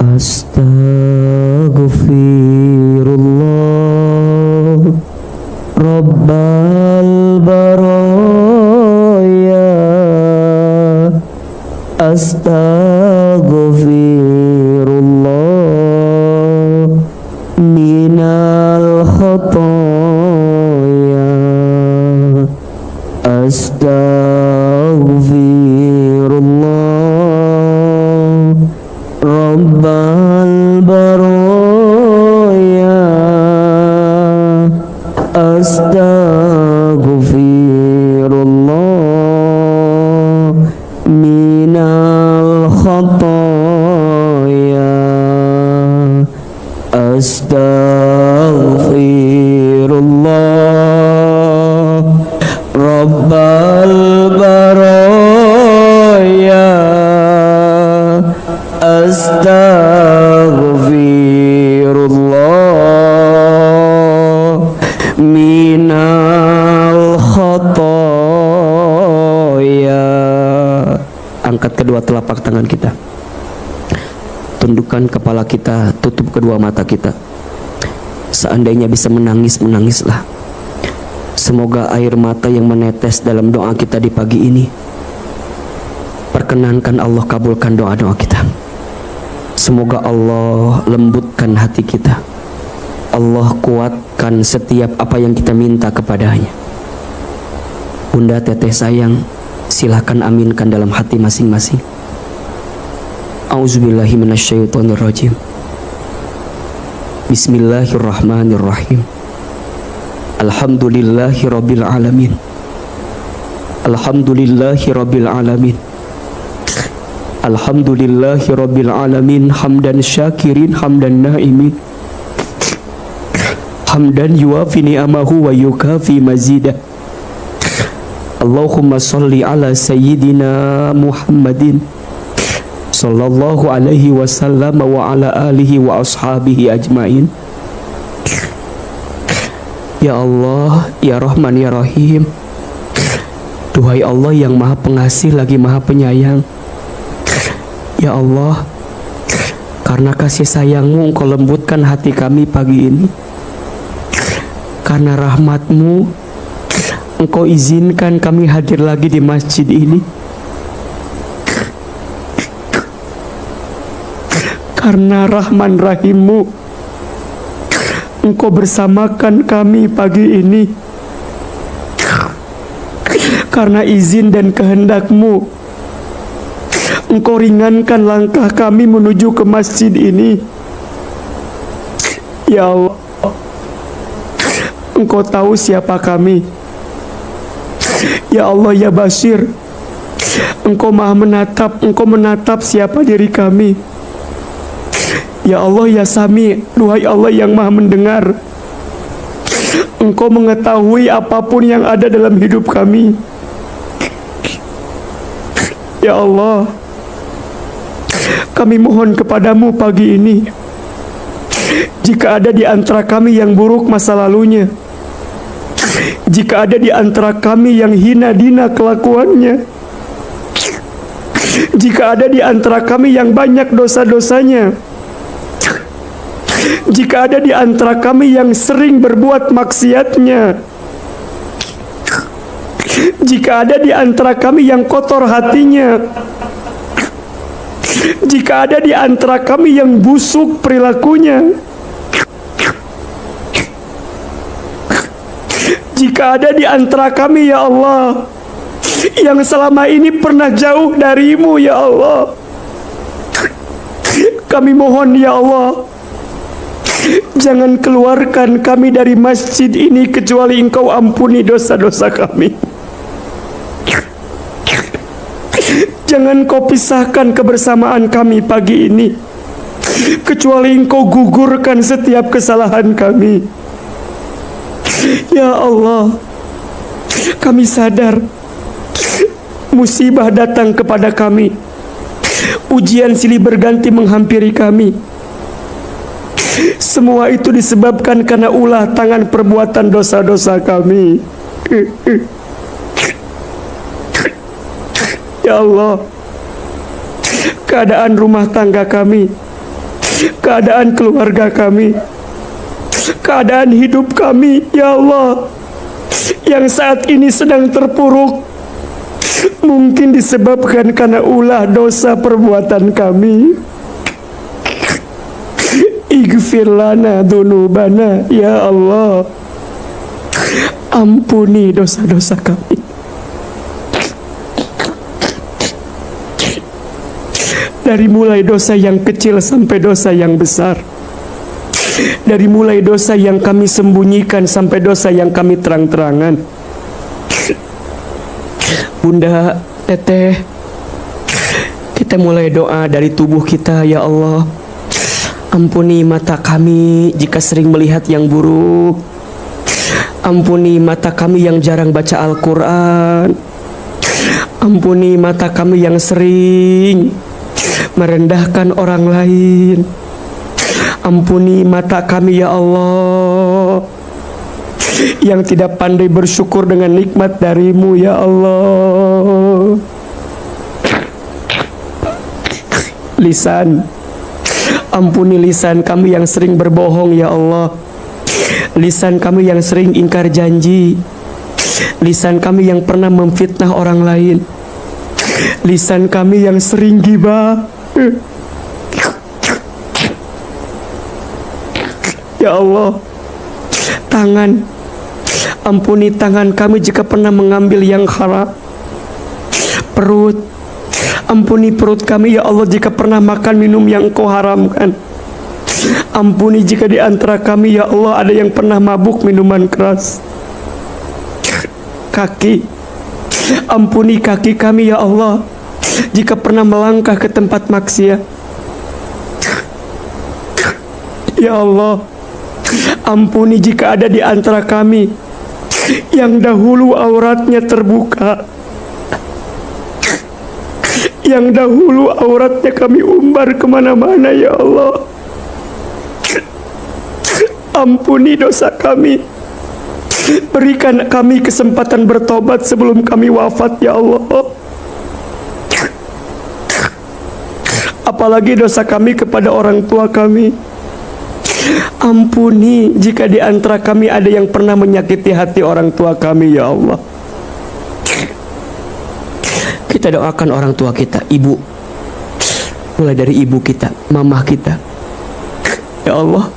Astaghfirullah Rabbal baraya. Astaghfirullah minal khotoya. Astaghfirullah Rabbal baraya. Astaghfirullah minal khotoya. Astaghfirullah Rabbal baraya. Astaghfirullah minal khotoya. Angkat kedua telapak tangan kita, tundukkan kepala kita, tutup kedua mata kita. Seandainya bisa menangis, menangislah. Semoga air mata yang menetes dalam doa kita di pagi ini, perkenankan Allah kabulkan doa-doa kita. Semoga Allah lembutkan hati kita. Allah kuatkan setiap apa yang kita minta kepadanya. Bunda teteh sayang, silakan aminkan dalam hati masing-masing. A'udzubillahi minasyaitonirrajim. Bismillahirrahmanirrahim. Alhamdulillahirabbil alamin. Alhamdulillahirabbil alamin. Alhamdulillahirabbil alamin. Hamdan syakirin, hamdan naimin. Hamdan yuafi ni'amahu wa yukafi mazidah. Allahumma salli ala sayyidina Muhammadin sallallahu alaihi wasallam wa ala alihi wa ashabihi ajmain. Ya Allah, ya Rahman, ya Rahim. Duhai Allah yang maha pengasih lagi maha penyayang. Ya Allah, karena kasih sayangmu Engkau lembutkan hati kami pagi ini. Karena rahmatmu Engkau izinkan kami hadir lagi di masjid ini. Karena Rahman Rahimmu Engkau bersamakan kami pagi ini. Karena izin dan kehendakmu Engkau ringankan langkah kami menuju ke masjid ini. Ya Allah, Engkau tahu siapa kami. Ya Allah, ya Basir, Engkau maha menatap, Engkau menatap siapa diri kami. Ya Allah, ya Sami, duhai Allah yang maha mendengar, Engkau mengetahui apapun yang ada dalam hidup kami. Ya Allah, kami mohon kepadamu pagi ini, jika ada di antara kami yang buruk masa lalunya, Jika ada di antara kami yang hina dina kelakuannya, jika ada di antara kami yang banyak dosa-dosanya, jika ada di antara kami yang sering berbuat maksiatnya, jika ada di antara kami yang kotor hatinya, jika ada di antara kami yang busuk perilakunya, jika ada di antara kami ya Allah yang selama ini pernah jauh darimu ya Allah, kami mohon ya Allah, jangan keluarkan kami dari masjid ini kecuali Engkau ampuni dosa-dosa kami. Jangan Kau pisahkan kebersamaan kami pagi ini kecuali Engkau gugurkan setiap kesalahan kami. Ya Allah, kami sadar musibah datang kepada kami, ujian silih berganti menghampiri kami. Semua itu disebabkan karena ulah tangan perbuatan dosa-dosa kami. Ya Allah, keadaan rumah tangga kami, keadaan keluarga kami, keadaan hidup kami, ya Allah, yang saat ini sedang terpuruk, mungkin disebabkan karena ulah dosa perbuatan kami. Ighfir lana dzunubana, ya Allah, ampuni dosa-dosa kami. Dari mulai dosa yang kecil sampai dosa yang besar, dari mulai dosa yang kami sembunyikan sampai dosa yang kami terang-terangan. Bunda, Teteh, kita mulai doa dari tubuh kita. Ya Allah, ampuni mata kami jika sering melihat yang buruk. Ampuni mata kami yang jarang baca Al-Quran. Ampuni mata kami yang sering merendahkan orang lain. Ampuni mata kami ya Allah yang tidak pandai bersyukur dengan nikmat darimu ya Allah. Lisan, ampuni lisan kami yang sering berbohong ya Allah. Lisan kami yang sering ingkar janji. Lisan kami yang pernah memfitnah orang lain. Lisan kami yang sering ghibah. Ya Allah, tangan, ampuni tangan kami jika pernah mengambil yang haram. Perut, ampuni perut kami ya Allah jika pernah makan minum yang Kau haramkan. Ampuni jika di antara kami ya Allah ada yang pernah mabuk minuman keras. Kaki, ampuni kaki kami ya Allah jika pernah melangkah ke tempat maksiat. Ya Allah, ampuni jika ada di antara kami yang dahulu auratnya terbuka, yang dahulu auratnya kami umbar kemana-mana ya Allah. Ampuni dosa kami. Berikan kami kesempatan bertobat sebelum kami wafat ya Allah. Apalagi dosa kami kepada orang tua kami. Ampuni jika di antara kami ada yang pernah menyakiti hati orang tua kami ya Allah. Kita doakan orang tua kita, ibu, mulai dari ibu kita, mamah kita. Ya Allah,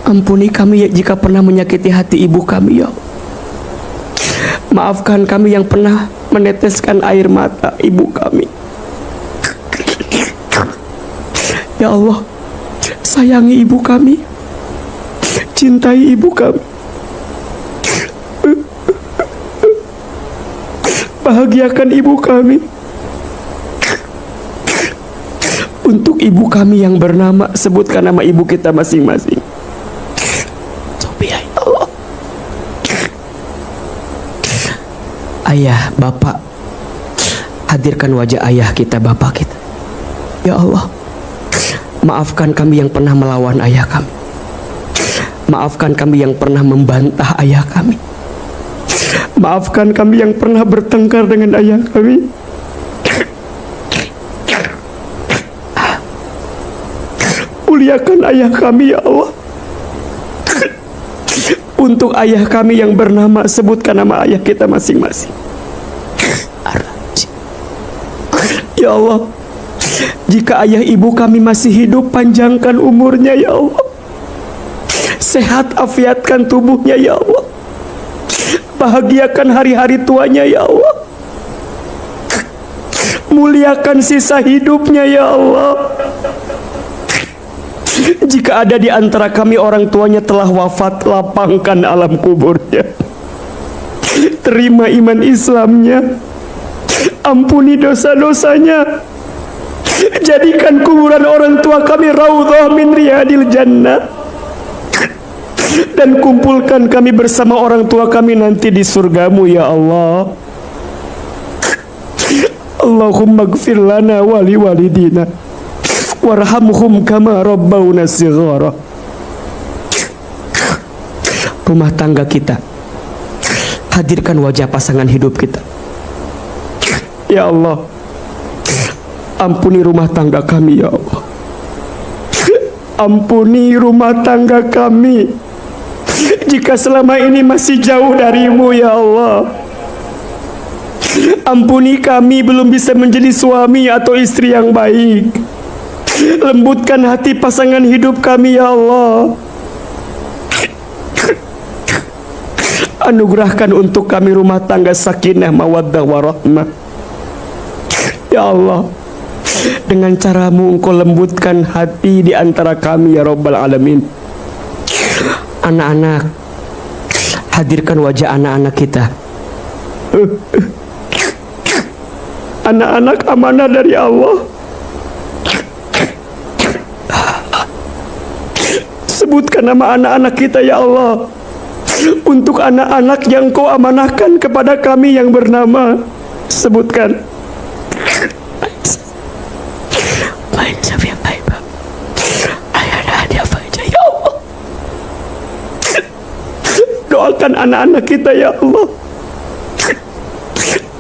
ampuni kami jika pernah menyakiti hati ibu kami ya Allah. Maafkan kami yang pernah meneteskan air mata ibu kami. Ya Allah, sayangi ibu kami, cintai ibu kami, bahagiakan ibu kami. Untuk ibu kami yang bernama, sebutkan nama ibu kita masing-masing. Ya Allah. Ayah, bapak, hadirkan wajah ayah kita, bapak kita. Ya Allah, maafkan kami yang pernah melawan ayah kami. Maafkan kami yang pernah membantah ayah kami. Maafkan kami yang pernah bertengkar dengan ayah kami. Muliakan ayah kami ya Allah. Untuk ayah kami yang bernama, sebutkan nama ayah kita masing-masing. Ya Allah, jika ayah ibu kami masih hidup, panjangkan umurnya ya Allah. Sehat afiatkan tubuhnya ya Allah. Bahagiakan hari-hari tuanya ya Allah. Muliakan sisa hidupnya ya Allah. Jika ada di antara kami orang tuanya telah wafat, lapangkan alam kuburnya. Terima iman Islamnya. Ampuni dosa-dosanya. Jadikan kuburan orang tua kami raudhah min riyadil jannah. Dan kumpulkan kami bersama orang tua kami nanti di surgamu ya Allah. Allahumma gfir lana wali walidina warhamhum kama rabbawna shighara. Rumah tangga kita, hadirkan wajah pasangan hidup kita ya Allah. Ampuni rumah tangga kami ya Allah. Ampuni rumah tangga kami jika selama ini masih jauh darimu ya Allah. Ampuni kami belum bisa menjadi suami atau istri yang baik. Lembutkan hati pasangan hidup kami ya Allah. Anugerahkan untuk kami rumah tangga sakinah mawaddah warahmah ya Allah. Dengan caramu engkau lembutkan hati di antara kami ya Rabbal Alamin. Anak-anak, hadirkan wajah anak-anak kita. Anak-anak amanah dari Allah. Sebutkan nama anak-anak kita ya Allah. Untuk anak-anak yang kau amanahkan kepada kami yang bernama, sebutkan. Doakan anak-anak kita ya Allah.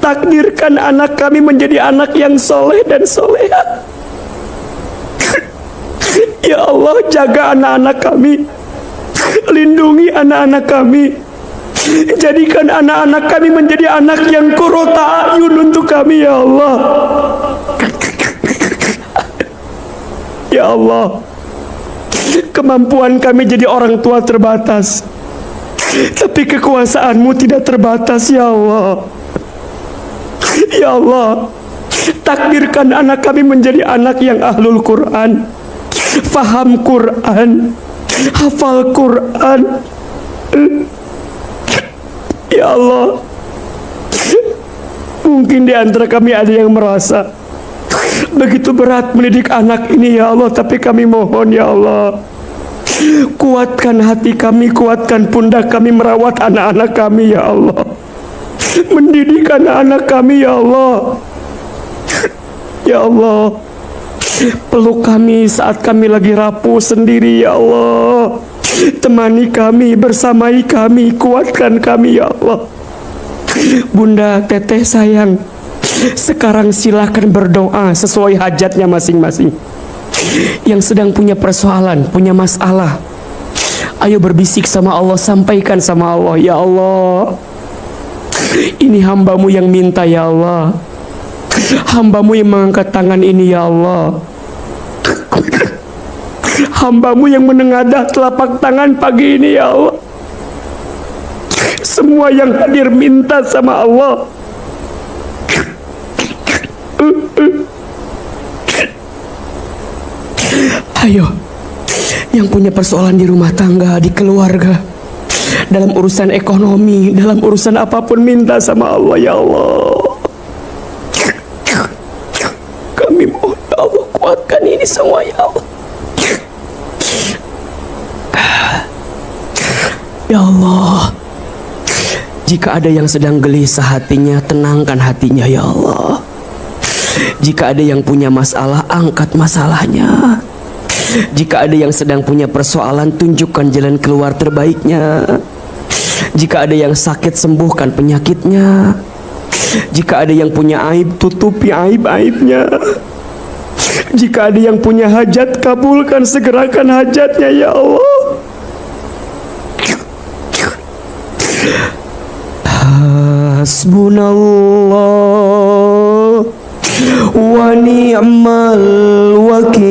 Takdirkan anak kami menjadi anak yang soleh dan soleha. Ya Allah, jaga anak-anak kami. Lindungi anak-anak kami. Jadikan anak-anak kami menjadi anak yang qurrata ayun untuk kami ya Allah. Ya Allah, kemampuan kami jadi orang tua terbatas, tapi kekuasaanmu tidak terbatas ya Allah. Ya Allah, takdirkan anak kami menjadi anak yang ahlul Quran, faham Quran, hafal Quran. Ya Allah, mungkin di antara kami ada yang merasa begitu berat mendidik anak ini ya Allah, tapi kami mohon ya Allah, kuatkan hati kami, kuatkan pundak kami merawat anak-anak kami ya Allah, mendidik anak-anak kami ya Allah. Ya Allah, peluk kami saat kami lagi rapuh sendiri ya Allah. Temani kami, bersamai kami, kuatkan kami ya Allah. Bunda, teteh sayang, sekarang silakan berdoa sesuai hajatnya masing-masing. Yang sedang punya persoalan, punya masalah, ayo berbisik sama Allah, sampaikan sama Allah. Ya Allah, ini hambamu yang minta ya Allah. Hambamu yang mengangkat tangan ini ya Allah. Hambamu yang menengadah telapak tangan pagi ini ya Allah. Semua yang hadir minta sama Allah. Ayo, yang punya persoalan di rumah tangga, di keluarga, dalam urusan ekonomi, dalam urusan apapun, minta sama Allah ya Allah. Kami mohon ya Allah, kuatkan ini semua ya Allah. Ya Allah, jika ada yang sedang gelisah hatinya, tenangkan hatinya ya Allah. Jika ada yang punya masalah, angkat masalahnya. Jika ada yang sedang punya persoalan, tunjukkan jalan keluar terbaiknya. Jika ada yang sakit, sembuhkan penyakitnya. Jika ada yang punya aib, tutupi aib-aibnya. Jika ada yang punya hajat, kabulkan, segerakan hajatnya ya Allah. Hasbunallah wa ni'mal wakil,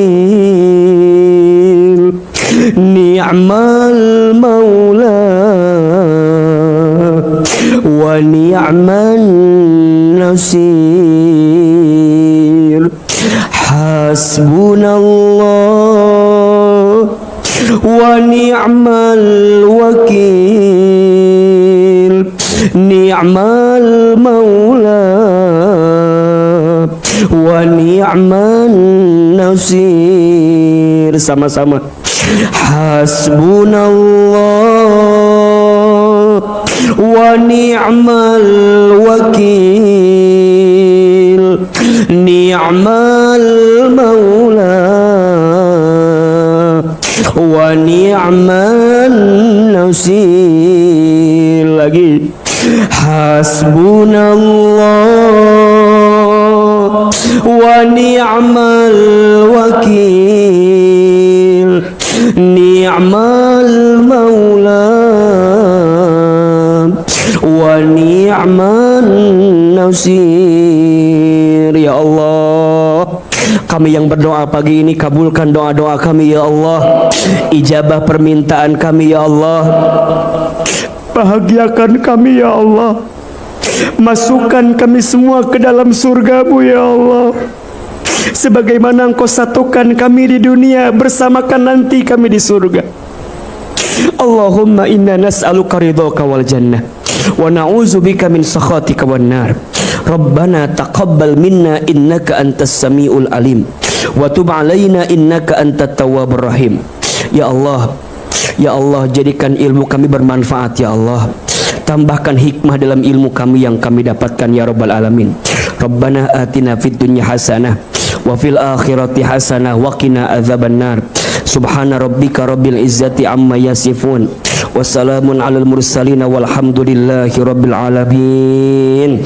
ni'mal maula wa ni'man nasir. Hasbunallah wa ni'mal wakil, ni'mal maula wa ni'man nasir. Sama-sama. Hasbunallah wa ni'mal wakil, ni'mal maula wa ni'man nasir. Lagi. Hasbunallah wa ni'mal wakil, ni'mal maula wa ni'man nasir. Ya Allah, kami yang berdoa pagi ini, kabulkan doa-doa kami ya Allah. Ijabah permintaan kami ya Allah. Bahagiakan kami ya Allah. Masukkan kami semua ke dalam surga-Mu ya Allah. Sebagaimana Engkau satukan kami di dunia, bersamakan nanti kami di surga. Allahumma inna nas'aluka ridhaka wal jannah wa na'udzubika min sakhatika wan nar. Rabbana taqabbal minna innaka antas samiul alim wa tub alaina innaka antat tawwabur rahim. Ya Allah, ya Allah, jadikan ilmu kami bermanfaat ya Allah. Tambahkan hikmah dalam ilmu kami yang kami dapatkan ya Rabbal Alamin. Rabbana atina fid dunya hasanah wa fil akhirati hasanah wa qina adzabannar. Subhana rabbika rabbil izzati amma yasifun. Wassalamun alal mursalin walhamdulillahi rabbil alamin.